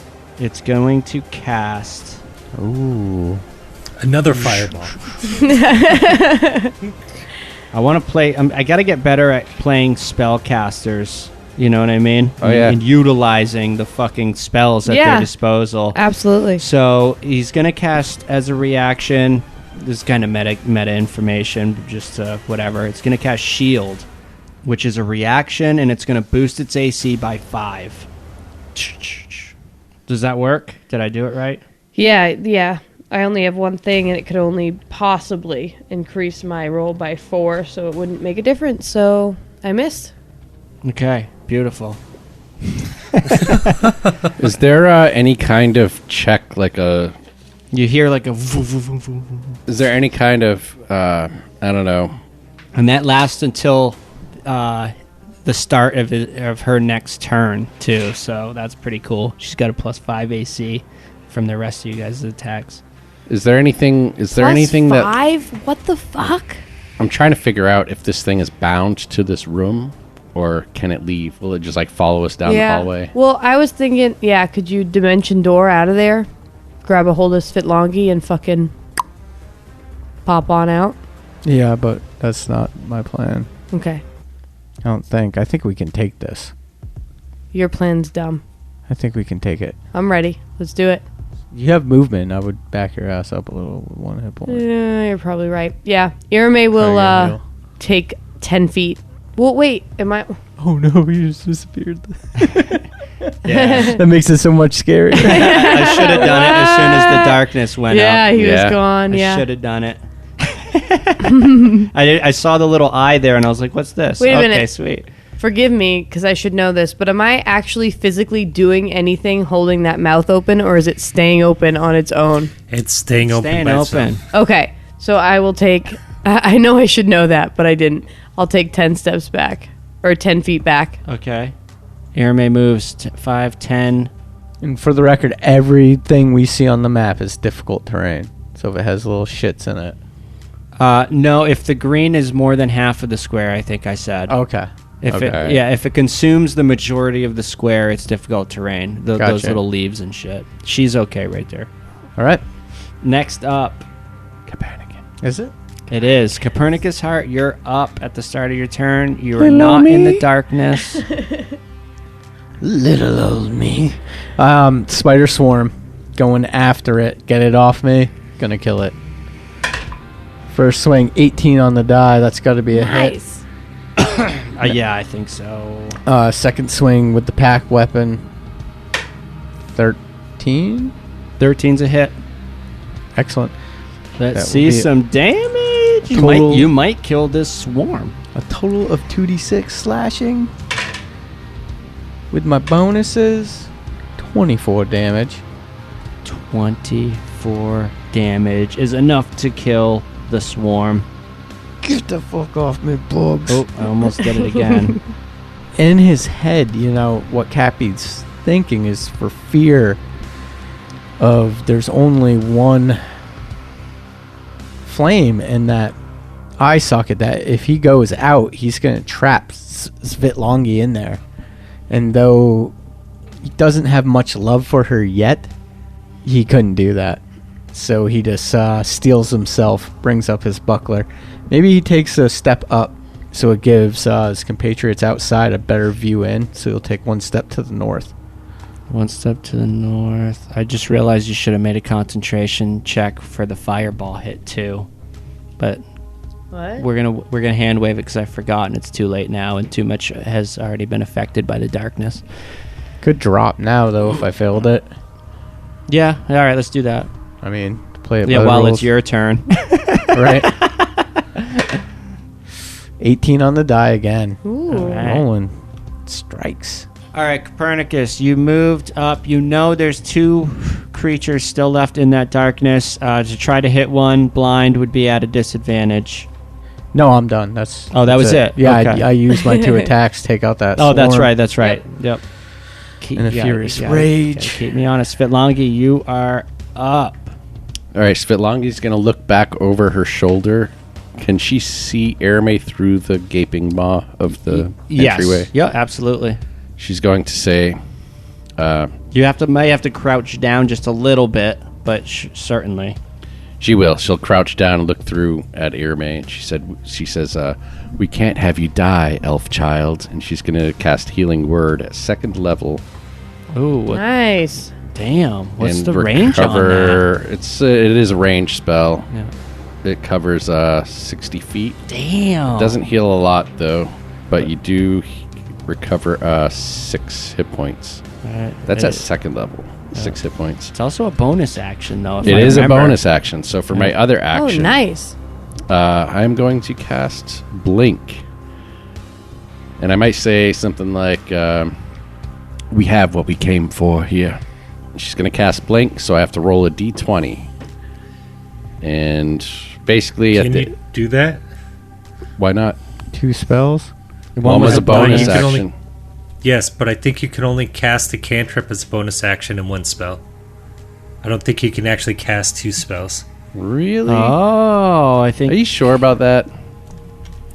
it's going to cast. Ooh. Another fireball. I want to play. I got to get better at playing spellcasters. You know what I mean? Oh, yeah. And utilizing the fucking spells at Yeah. their disposal. Absolutely. So he's gonna cast as a reaction. This is kind of meta information, just whatever. It's gonna cast Shield, which is a reaction, and it's gonna boost its AC by 5. Does that work? Did I do it right? Yeah. I only have one thing, and it could only possibly increase my roll by 4, so it wouldn't make a difference. So I missed. Okay, beautiful. Is there any kind of check, like a... You hear like a voo, voo, voo, voo, voo. Is there any kind of, I don't know... And that lasts until the start of her next turn, too. So that's pretty cool. She's got a +5 AC from the rest of you guys' attacks. Is there anything that... +5? What the fuck? I'm trying to figure out if this thing is bound to this room, or can it leave? Will it just, like, follow us down the hallway? Well, I was thinking, could you dimension door out of there? Grab a hold of Svitlongi and fucking pop on out? Yeah, but that's not my plan. Okay. I don't think. I think we can take this. Your plan's dumb. I think we can take it. I'm ready. Let's do it. You have movement. I would back your ass up a little with 1 hit point. Yeah, you're probably right. Yeah. Irame will Sorry, take 10 feet. Well, wait. Am I... Oh no, you just disappeared. Yeah. That makes it so much scarier. I should have done it as soon as the darkness went Yeah, out. he Yeah. was gone. I Yeah. should have done it. I saw the little eye there, and I was like, "What's this?" Wait a okay, minute. sweet. Forgive me, because I should know this, but am I actually physically doing anything holding that mouth open, or is it staying open on its own? It's staying open. Staying by open. itself. Okay, so I will take... I know I should know that, but I didn't. I'll take 10 steps back. Or 10 feet back. Okay. Irame moves 5, 10. And for the record, everything we see on the map is difficult terrain. So if it has little shits in it. No, if the green is more than half of the square, I think I said. Okay. If Okay. if it consumes the majority of the square, it's difficult terrain. Those Gotcha. little leaves and shit. She's okay right there. All right. Next up, Is it? it is Copernicus Heart. You're up at the start of your turn. You are not in the darkness. Little old me. Spider swarm. Going after it. Get it off me. Gonna kill it. First swing, 18 on the die. That's got to be a hit. Nice. Yeah, I think so. Second swing with the pack weapon. 13. 13's a hit. Excellent. Let's That see will be some damage. think you might kill this swarm. A total of 2d6 slashing. With my bonuses, 24 damage. 24 damage is enough to kill the swarm. Get the fuck off me, bugs. Oh, I almost did it again. In his head, what Cappy's thinking is for fear of there's only one flame in that eye socket, that if he goes out, he's going to trap Svitlongi in there. And though he doesn't have much love for her yet, he couldn't do that. So he just steals himself, brings up his buckler. Maybe he takes a step up so it gives his compatriots outside a better view in. So he'll take one step to the north. One step to the north. I just realized you should have made a concentration check for the fireball hit too. But What? we're gonna hand wave it because I've forgotten. It's too late now, and too much has already been affected by the darkness. Could drop now, though, if I failed it. Yeah. All right. Let's do that. I mean, to play it Yeah. by the While rules, it's your turn. right? 18 on the die again. Ooh. All right. Rolling strikes. All right, Copernicus, you moved up. You know there's two creatures still left in that darkness. To try to hit one blind would be at a disadvantage. No, I'm done. That was it? Yeah, Okay. I used my 2 attacks, take out that Oh, that's swarm. right. That's right. Yep. And a furious you gotta rage. keep me honest. Svitlongi, you are up. All right, Svitlongi's going to look back over her shoulder. Can she see Erame through the gaping maw of the entryway? Yes. Yeah, absolutely. She's going to say, You may have to crouch down just a little bit, but certainly. she will. She'll crouch down and look through at Erame. And she says, we can't have you die, elf child. And she's going to cast Healing Word at 2nd level. Ooh, Nice. damn. What's and the range on that? It is a range spell. Yeah. It covers 60 feet. Damn. It doesn't heal a lot, though, but you do recover 6 hit points. That's at 2nd level. 6 hit points. It's also a bonus action, though. If It I is a remember. bonus action. So for my other action, Oh, nice. I'm going to cast Blink. And I might say something like, we have what we came for here. She's going to cast Blink, so I have to roll a d20. And basically, Can you do that? why not? 2 spells. One was a bonus you can action. only- Yes, but I think you can only cast a cantrip as a bonus action in one spell. I don't think you can actually cast 2 spells. Really? Oh, I Are think. you sure about that?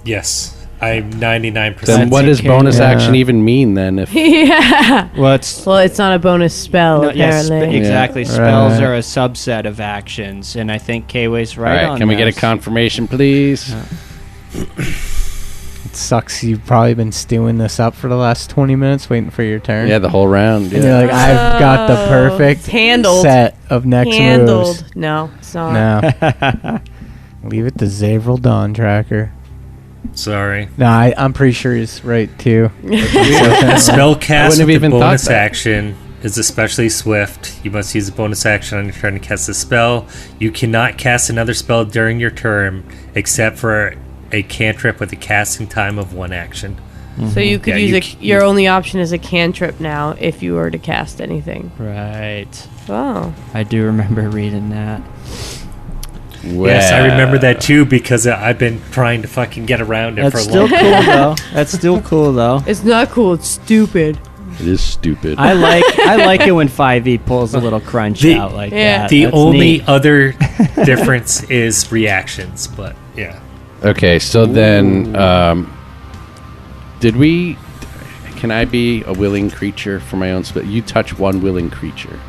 Yes, I'm 99%. Then what does okay. bonus Yeah. action even mean then? If Yeah. Well, it's. Well, it's not a bonus spell, No, yes, apparently. exactly. Yeah. Spells Right. are a subset of actions, and I think K-Way's all right right, on can we get a this. confirmation, please? It sucks you've probably been stewing this up for the last 20 minutes waiting for your turn. Yeah, the whole round. And Yeah. you're like, I've got the perfect It's handled. set of next Handled. moves. No, it's not. No. Leave it to Zavril Dawn Tracker. Sorry. No, I'm pretty sure he's right, too. Spell cast have with even the thought bonus that. action is especially swift. You must use a bonus action on your turn to cast a spell. You cannot cast another spell during your turn except for a cantrip with a casting time of 1 action. So you could Yeah, use you your only option is a cantrip now if you were to cast anything. Right. Oh. I do remember reading that. Yes, I remember that too because I've been trying to fucking get around it That's for a still long cool, though. That's still cool, though. It's not cool, it's stupid. It is stupid. I like it when 5e pulls a little crunch The- out like Yeah. that. The That's only neat. other difference is reactions, but yeah. Okay, so then, can I be a willing creature for my own spell? You touch one willing creature.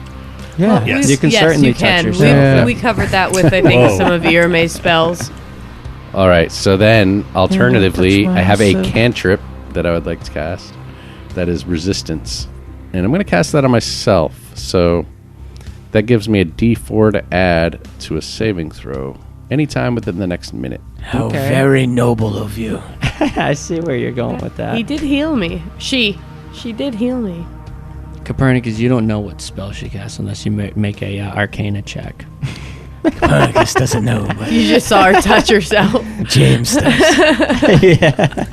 Yeah. Yes. You can certainly you touch can. yourself. Yeah. We covered that with, I think, Whoa. some of Irame's spells. All right, so then, alternatively, touch I have a myself. cantrip that I would like to cast. That is resistance. And I'm going to cast that on myself. So that gives me a d4 to add to a saving throw anytime within the next minute. How Okay. very noble of you. I see where you're going with that. He did heal me. She did heal me. Copernicus, you don't know what spell she casts unless you make a Arcana check. Copernicus doesn't know, but You just saw her touch herself. James does. Yeah.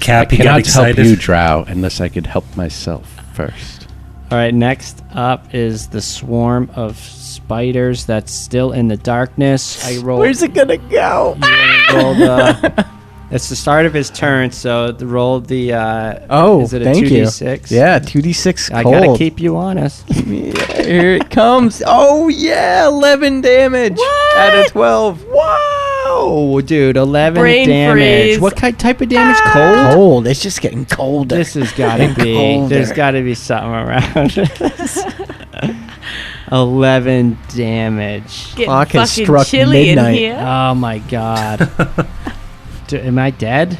Cap, I you got cannot excited. help you, Drow, unless I could help myself first. All right, next up is the swarm of spiders that's still in the darkness. I rolled. Where's it gonna go? It's the start of his turn, so roll the. Oh, is it a thank 2d6? you. Yeah, 2d6 I cold. gotta keep you honest. Yeah, here it comes. Oh yeah, 11 damage out of 12. Wow, dude, 11 Brain damage. freeze. What type of damage? Cold. Cold. It's just getting colder. This has got to And be. colder. There's got to be something around. 11 damage. Getting Clock has fucking struck chilly midnight. in here. Oh my god. Am I dead?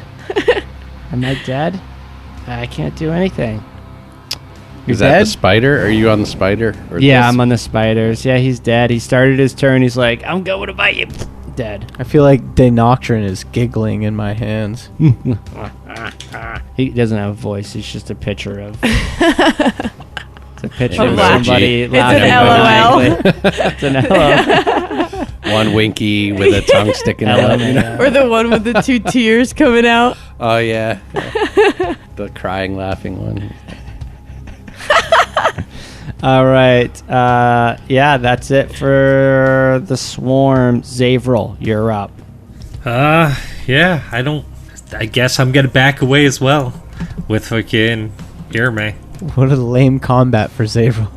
Am I dead? I can't do anything. Is that the spider? Are you on the spider? Or Yeah, this? I'm on the spiders. Yeah, he's dead. He started his turn. He's like, I'm going to bite you. Dead. I feel like Denoctrin is giggling in my hands. He doesn't have a voice. He's just a picture of. It's a picture An of emoji. somebody It's laughing. an maniacally. It's an LOL. One winky with a tongue sticking out. You know? Or the one with the 2 tears coming out. Oh yeah. The crying, laughing one. All right. Yeah, that's it for the swarm. Zavril, you're up. Yeah, I guess I'm gonna back away as well with fucking Irme. What a lame combat for Zavril.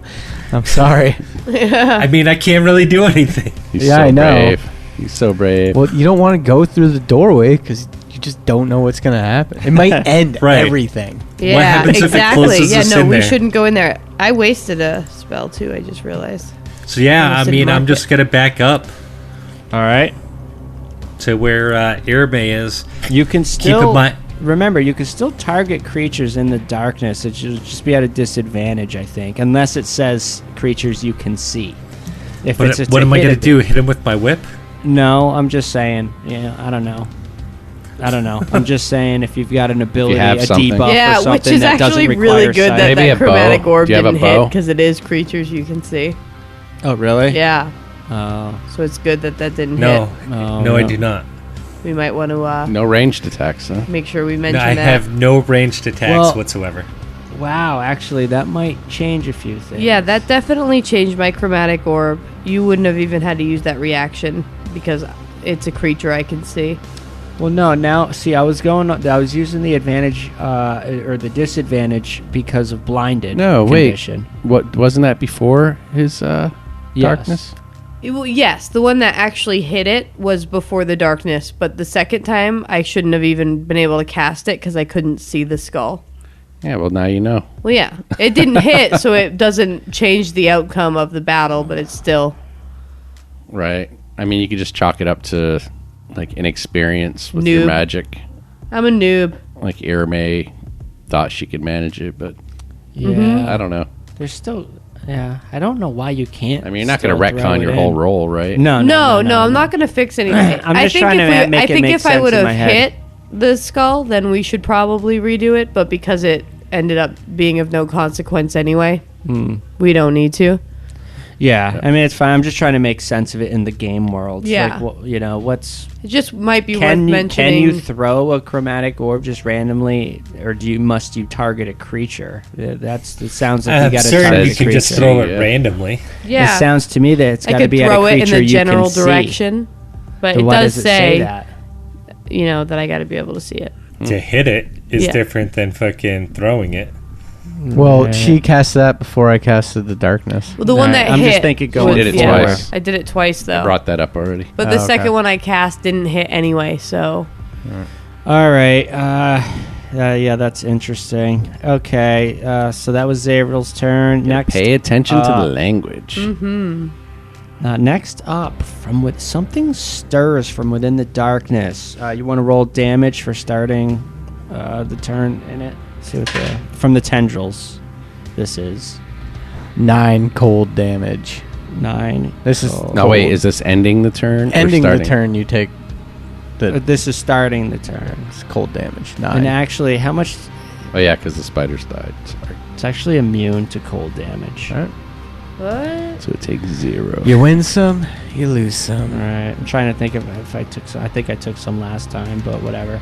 I'm sorry. I mean, I can't really do anything. He's Yeah, so I know. brave. He's so brave. Well, you don't want to go through the doorway because you just don't know what's going to happen. It might end Right. everything. Yeah, happens if it exactly. closes Yeah, us no, in we there? shouldn't go in there. I wasted a spell too. I just realized. So yeah, Almost I didn't mean, I'm mark just it. gonna back up All right. to where Irme is. You can Keep still in mind. remember. You can still target creatures in the darkness. It should just be at a disadvantage, I think, unless it says creatures you can see. If What, it's what am I hit gonna it- do? Hit him with my whip? No, I'm just saying. Yeah, I don't know. I'm just saying if you've got an ability, have a something. debuff or Yeah, something which is that doesn't actually require really good sight. that Maybe a that chromatic bow. orb Do you have a didn't hit bow? because it is creatures you can see. Oh, really? Yeah, Oh, so it's good that that didn't No, hit. no, I do not. We might want to No ranged attacks, huh? make sure we No, mention I that. have no ranged attacks Well- whatsoever. wow. Actually, that might change a few things. Yeah, that definitely changed my chromatic orb. You wouldn't have even had to use that reaction because it's a creature I can see. Well, no. Now, see, I was using the advantage or the disadvantage because of blinded. No, condition. wait. What wasn't that before his Yes. darkness? Well, yes, the one that actually hit it was before the darkness, but the second time I shouldn't have even been able to cast it because I couldn't see the skull. Yeah, well now you know. Well, yeah, it didn't hit, so it doesn't change the outcome of the battle, but it's still. Right. I mean, you could just chalk it up to like inexperience with your Noob. magic. I'm a noob. Like Irme thought she could manage it, but Yeah. Mm-hmm. I don't know. There's still. Yeah. I don't know why you can't. I mean, you're not going still to throw retcon it your in. whole roll, right? No, No, I'm not going to fix anything. I'm I just think trying if to we, make I it think make if I sense would in have my head. hit the skull, then we should probably redo it. But because it ended up being of no consequence anyway, we don't need to. Yeah. I mean, it's fine. I'm just trying to make sense of it in the game world. Yeah. Like, what's. It just might be worth Can mentioning. you throw a chromatic orb just randomly, or must you target a creature? It sounds like you I'm got to certain target you a can creature. just throw it Yeah. randomly. yeah, It sounds to me that it's I got to could be at a throw it in creature the you general can see. direction, but But it why does does it say say that? you know that I got to be able to see it. To hit it is Yeah. different than fucking throwing it. Well, Yeah. she cast that before I casted the darkness. Well, the one Alright, that I'm hit. just thinking going was- You did it yeah, twice. I did it twice though. Brought that up already. But the Oh, second okay. one I cast didn't hit anyway, so All right. Yeah, that's interesting. Okay. So that was Zavril's turn. Next. Pay attention to uh, the language. Next up, something stirs from within the darkness. You want to roll damage for starting the turn in it. See what from the tendrils. This is 9 cold damage. 9. This is cold. No, wait, is this ending the turn? or ending the starting? turn. You take the This is starting the turn. it's cold damage. 9. And actually, how much? Oh yeah, because the spiders died. Sorry. It's actually immune to cold damage. Alright. what? So it takes 0. You win some, you lose some. All right. I'm trying to think if I took some. I think I took some last time, but whatever.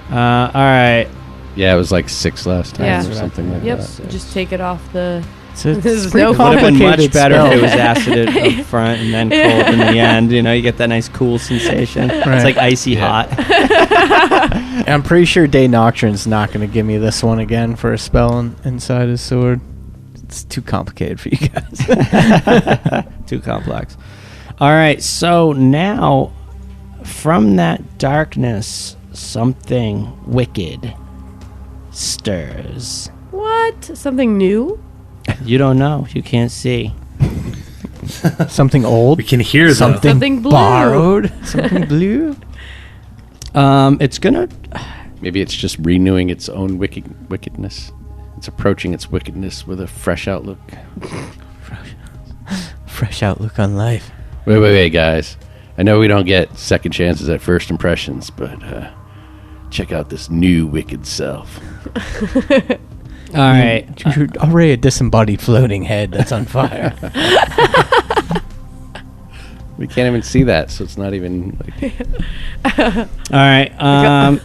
All right. Yeah, it was like 6 last time Yeah. or something like Yep. that. Just take it off the. So This it's is pretty no Would have been much complicated better spell. if it was acid up front and then cold in the end. You know, you get that nice cool sensation. Right. It's like icy Yeah. hot. I'm pretty sure Day Nocturne's not going to give me this one again for a spell inside his sword. It's too complicated for you guys. Too complex. All right, so now from that darkness, something wicked stirs. What? Something new? You don't know. You can't see. Something old. We can hear them. Something blue. borrowed. Something blue. It's gonna. Maybe it's just renewing its own wickedness. It's approaching its wickedness with a fresh outlook. Fresh outlook on life. Wait, guys. I know we don't get second chances at first impressions, but check out this new wicked self. All right. You're already a disembodied floating head that's on fire. We can't even see that, so it's not even like... All right.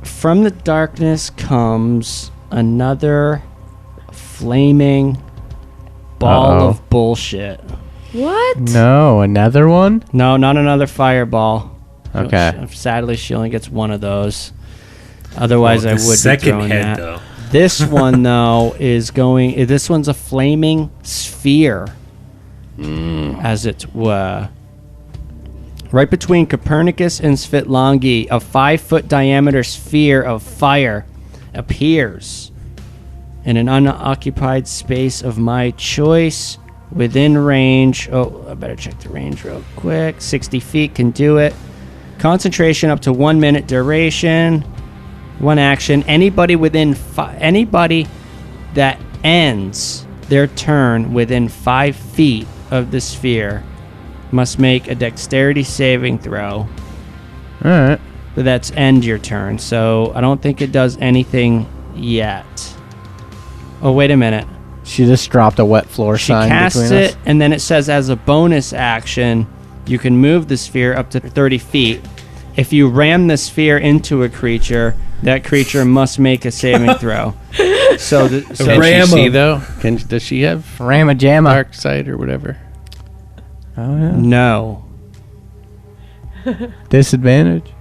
From the darkness comes another flaming ball Uh-oh. of bullshit. What? No, another one? No, not another fireball. Okay. Sadly, she only gets one of those. Otherwise, Well, I the would be second throwing head, that. though. This one, though, is going... This one's a flaming sphere. As it were. Right between Copernicus and Svitlangi, a 5-foot diameter sphere of fire appears in an unoccupied space of my choice within range. Oh, I better check the range real quick. 60 feet can do it. Concentration up to 1 minute duration. 1 action. Anybody within anybody that ends their turn within 5 feet of the sphere must make a dexterity saving throw. All right. But that's end your turn, so I don't think it does anything yet. Oh, wait a minute. She just dropped a wet floor She sign casts between it, us. and then it says as a bonus action, you can move the sphere up to 30 feet. If you ram the sphere into a creature, that creature must make a saving throw. So, Can she Ram see, 'em. though? Does she have Ramajama. dark sight or whatever? Oh, yeah. no. Disadvantage.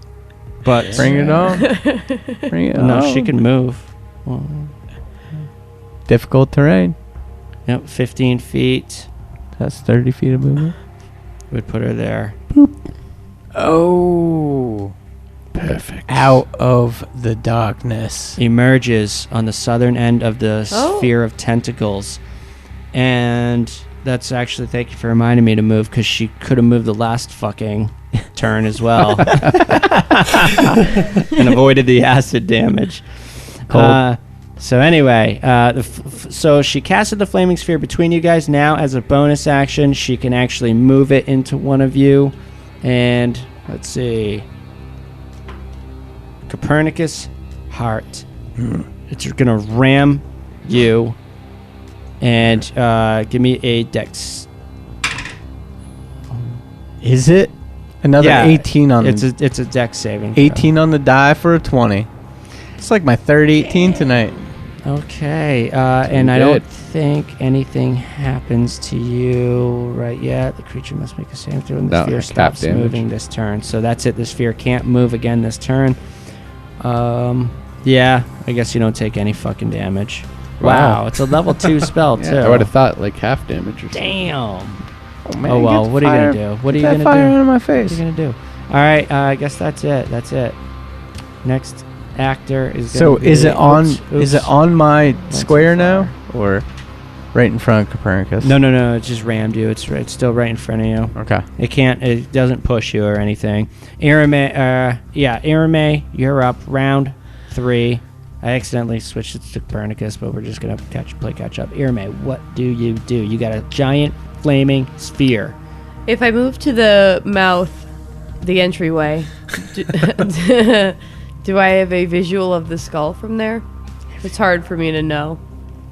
But Bring it on. Bring it on. no, she can move. Difficult terrain. Yep, 15 feet That's 30 feet of movement. would put her there. Oh. Perfect. Out of the darkness. Emerges on the southern end of the Oh. sphere of tentacles. And that's actually, thank you for reminding me to move, because she could have moved the last fucking turn as well. And avoided the acid damage. Cold. So anyway, so she casted the flaming sphere between you guys. Now, as a bonus action, she can actually move it into one of you. And let's see. Copernicus Heart. It's going to ram you. And give me a dex. Is it? Another Yeah, 18 on It's the... a dex saving throw. 18 on the die for a 20. It's like my third 18 tonight. Okay, and I don't good. think anything happens to you right yet. The creature must make a saving throw, and the No, sphere half stops damage. moving this turn. So that's it. The sphere can't move again this turn. Yeah, I guess you don't take any fucking damage. Wow, Wow. it's a level 2 spell too. Yeah, I would have thought like half damage or something. Damn. Oh, man, Oh well, get what are you fire- gonna do? What are get you that gonna fire do? out of my What face. are you gonna do? All right, I guess that's it. That's it. Next actor is. So gonna is be- it on? Oops, Is it oops. on my Went square too now, far. or right in front of Copernicus? No. It just rammed you. It's still right in front of you. Okay. It can't. It doesn't push you or anything. Irame, you're up. Round 3. I accidentally switched it to Copernicus, but we're just gonna play catch up. Irame, what do? You got a giant flaming sphere. If I move to the mouth, the entryway, do I have a visual of the skull from there? It's hard for me to know.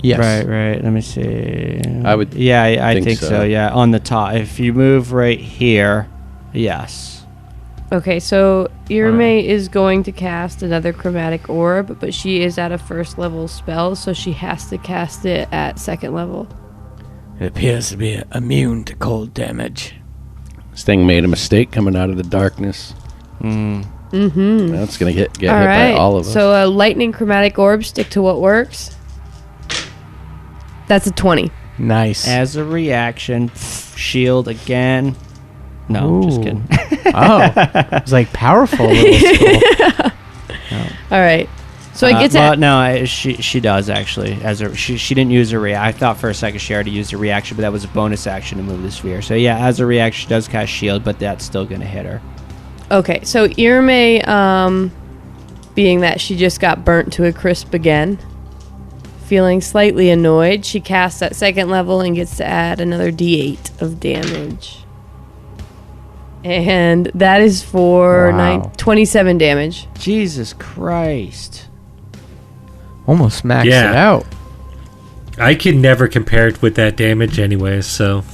Yes. Right. Let me see. I would Yeah, I think think so. so. Yeah, on the top. If you move right here, yes. Okay, so Irme is going to cast another chromatic orb, but she is at a first level spell, so she has to cast it at second level. It appears to be immune to cold damage. This thing made a mistake coming out of the darkness. Mm-hmm. Now it's going to get hit All right. by all of us. So a lightning chromatic orb, stick to what works. That's a 20. Nice. As a reaction, shield again. No, I'm just Ooh. kidding. Oh, it's like powerful little skull. All right. So I get to... Well, no, she does actually. She didn't use her reaction. I thought for a second she already used her reaction, but that was a bonus action to move the sphere. So yeah, as a reaction, she does cast shield, but that's still going to hit her. Okay, so Irme, being that she just got burnt to a crisp again, feeling slightly annoyed, she casts at second level and gets to add another d8 of damage. And that is for Wow. 27 damage. Jesus Christ! Almost maxed Yeah. it out. I can never compare it with that damage anyways, so...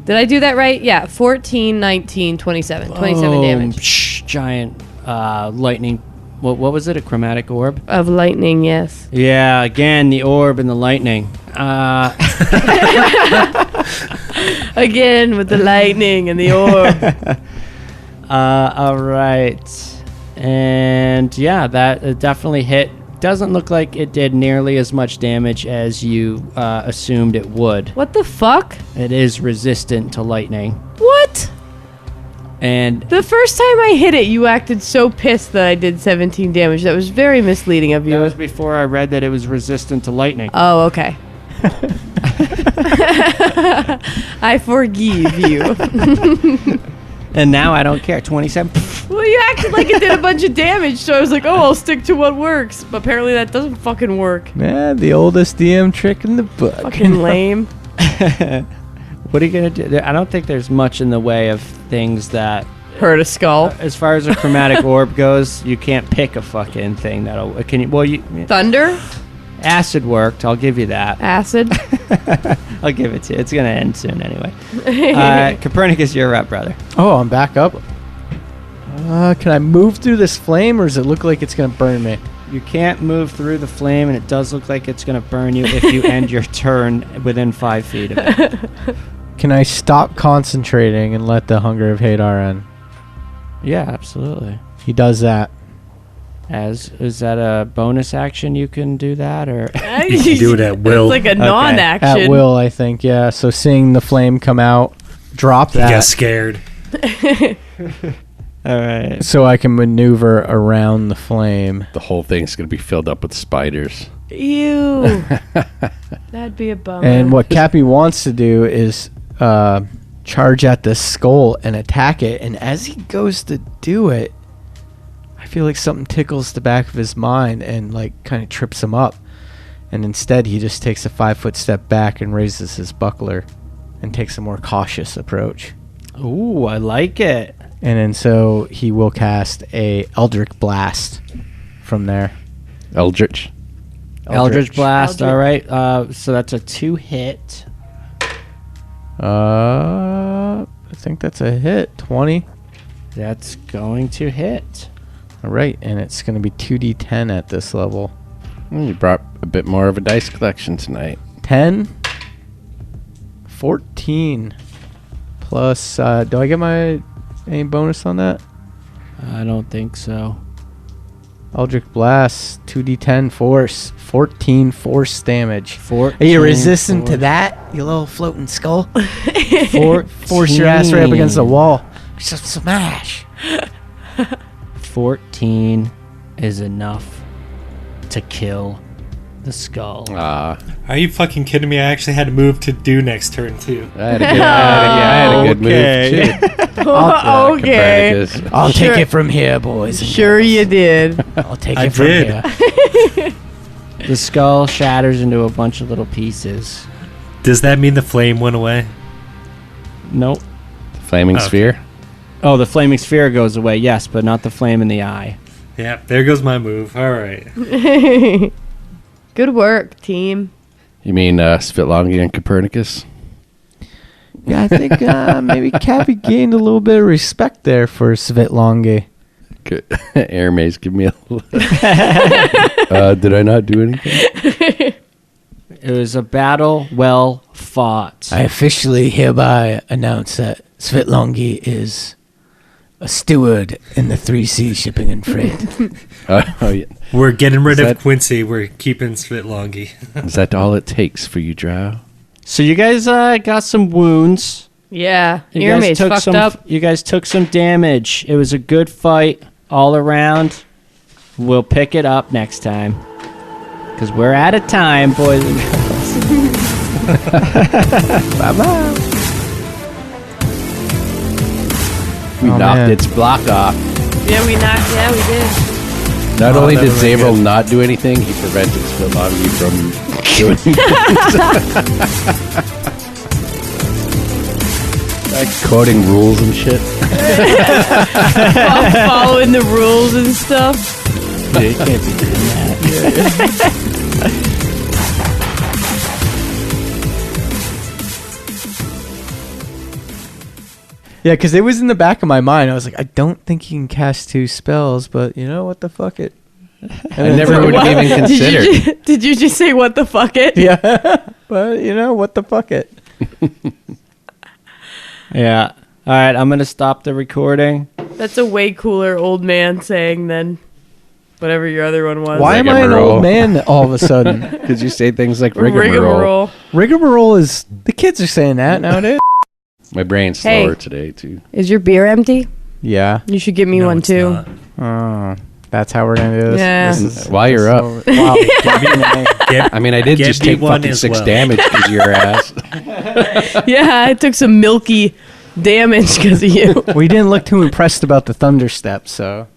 Did I do that right? Yeah, 14, 19, 27. 27 damage. Giant lightning. What was it? A chromatic orb? Of lightning, yes. Yeah, again, the orb and the lightning. Again, with the lightning and the orb. All right. And yeah, that definitely hit. Doesn't look like it did nearly as much damage as you assumed it would. What the fuck? It is resistant to lightning. What? And The first time I hit it, you acted so pissed that I did 17 damage. That was very misleading of you. that was before I read that it was resistant to lightning. Oh, okay. I forgive you. And now I don't care. 27. Well, you acted like it did a bunch of damage, so I was like, oh, I'll stick to what works. But apparently that doesn't fucking work. Man, the oldest DM trick in the book. Fucking lame. What are you going to do? I don't think there's much in the way of things that... Hurt a skull. As far as a chromatic orb goes, you can't pick a fucking thing that'll... Can you? Well, Thunder? acid worked. I'll give you that. Acid? I'll give it to you. It's going to end soon anyway. Copernicus, you're up, brother. Oh, I'm back up. Can I move through this flame, or does it look like it's going to burn me? You can't move through the flame, and it does look like it's going to burn you if you end your turn within 5 feet of it. Can I stop concentrating and let the Hunger of Hadar end? Yeah, absolutely. He does that. Is that a bonus action? You can do that, or You can do it at will. It's like a non-action. At will, I think, yeah. So seeing the flame come out, drop He that. got scared. all right. So I can maneuver around the flame. The whole thing's going to be filled up with spiders. Ew. That'd be a bummer. And what Cappy wants to do is charge at the skull and attack it. And as he goes to do it, I feel like something tickles the back of his mind and like kind of trips him up. And instead, he just takes a 5-foot step back and raises his buckler and takes a more cautious approach. Ooh, I like it. And then so he will cast a Eldritch Blast from there. Eldritch. Eldritch Blast. Eldritch. All right. So that's a 2-hit. I think that's a hit. 20. That's going to hit. All right, and it's going to be 2d10 at this level. You brought a bit more of a dice collection tonight. 10, 14, plus, do I get any bonus on that? I don't think so. Eldritch Blast, 2d10 force, 14 force damage. 14 Are you resistant to force. that, you little floating skull? Force your ass right up against the wall. Just smash. 14 is enough to kill the skull. Are you fucking kidding me? I actually had to move to do next turn, too. I had a good Okay. move, too. Okay. Copernicus. I'll Sure. take it from here, boys. and Sure you did. girls. I'll take I it from did. here. The skull shatters into a bunch of little pieces. Does that mean the flame went away? Nope. Flaming Okay. sphere. Oh, the flaming sphere goes away, yes, but not the flame in the eye. Yeah, there goes my move. All right. Good work, team. You mean Svitlongi and Copernicus? Yeah, I think maybe Cappy gained a little bit of respect there for Svitlongi. Good. Hermes, give me a did I not do anything? It was a battle well fought. I officially hereby announce that Svitlongi is a steward in the 3C shipping and freight. Yeah. We're getting rid Is of that- Quincy. We're keeping Svitlongi. Is that all it takes for you, Drow? So you guys got some wounds. Yeah, You Earmaid's fucked some. up. You guys took some damage. It was a good fight all around. We'll pick it up next time because we're out of time, boys and girls. Bye bye. We Oh, knocked man. its block off. Yeah, we did. Not only that did was really Zavril good. not do anything, he prevented Svitlongi from doing like quoting rules and shit. Following the rules and stuff. Yeah, you can't be doing that. Yeah, because it was in the back of my mind. I was like, I don't think he can cast 2 spells, but you know what the fuck it. I never would have even considered. Did you just say what the fuck it? Yeah, but you know what the fuck it. Yeah. All right, I'm gonna stop the recording. That's a way cooler old man saying than whatever your other one was. Why am I an Rigmarole. old man all of a sudden? Because you say things like rigmarole. Rigmarole. Rigmarole is the kids are saying that nowadays. My brain's Hey. slower today too. Is your beer empty? Yeah. You should give me No, one it's too. not. Oh, that's how we're gonna do this. Yeah. This While you're up. Wow. Give me an A. Get- I mean, I did Get just me take one fucking as 6 well. damage because of your ass. Yeah, I took some milky damage because of you. We didn't look too impressed about the thunder step, so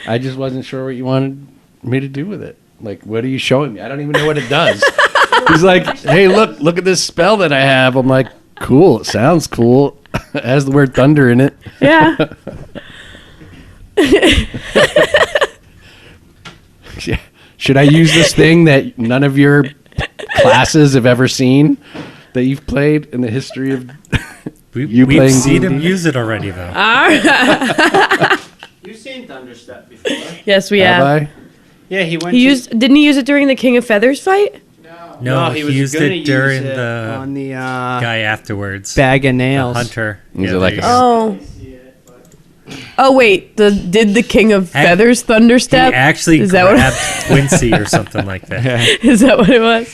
I just wasn't sure what you wanted me to do with it. Like, what are you showing me? I don't even know what it does. He's like, hey, look at this spell that I have. I'm like, cool. It sounds cool. It has the word thunder in it. Yeah. Yeah. Should I use this thing that none of your classes have ever seen that you've played in the history of You We've playing seen him D&D? use it already, though. You've seen Thunderstep before. Yes, we have have. I? Yeah, he went. He didn't he use it during the King of Feathers fight? No, he used gonna it during use it the on the guy afterwards. bag of The nails. hunter. Was Yeah, it like there a- you go. Oh. Oh wait, did the King of Feathers He thunderstep? actually Is that what- grabbed Quincy or something like that. Is that what it was?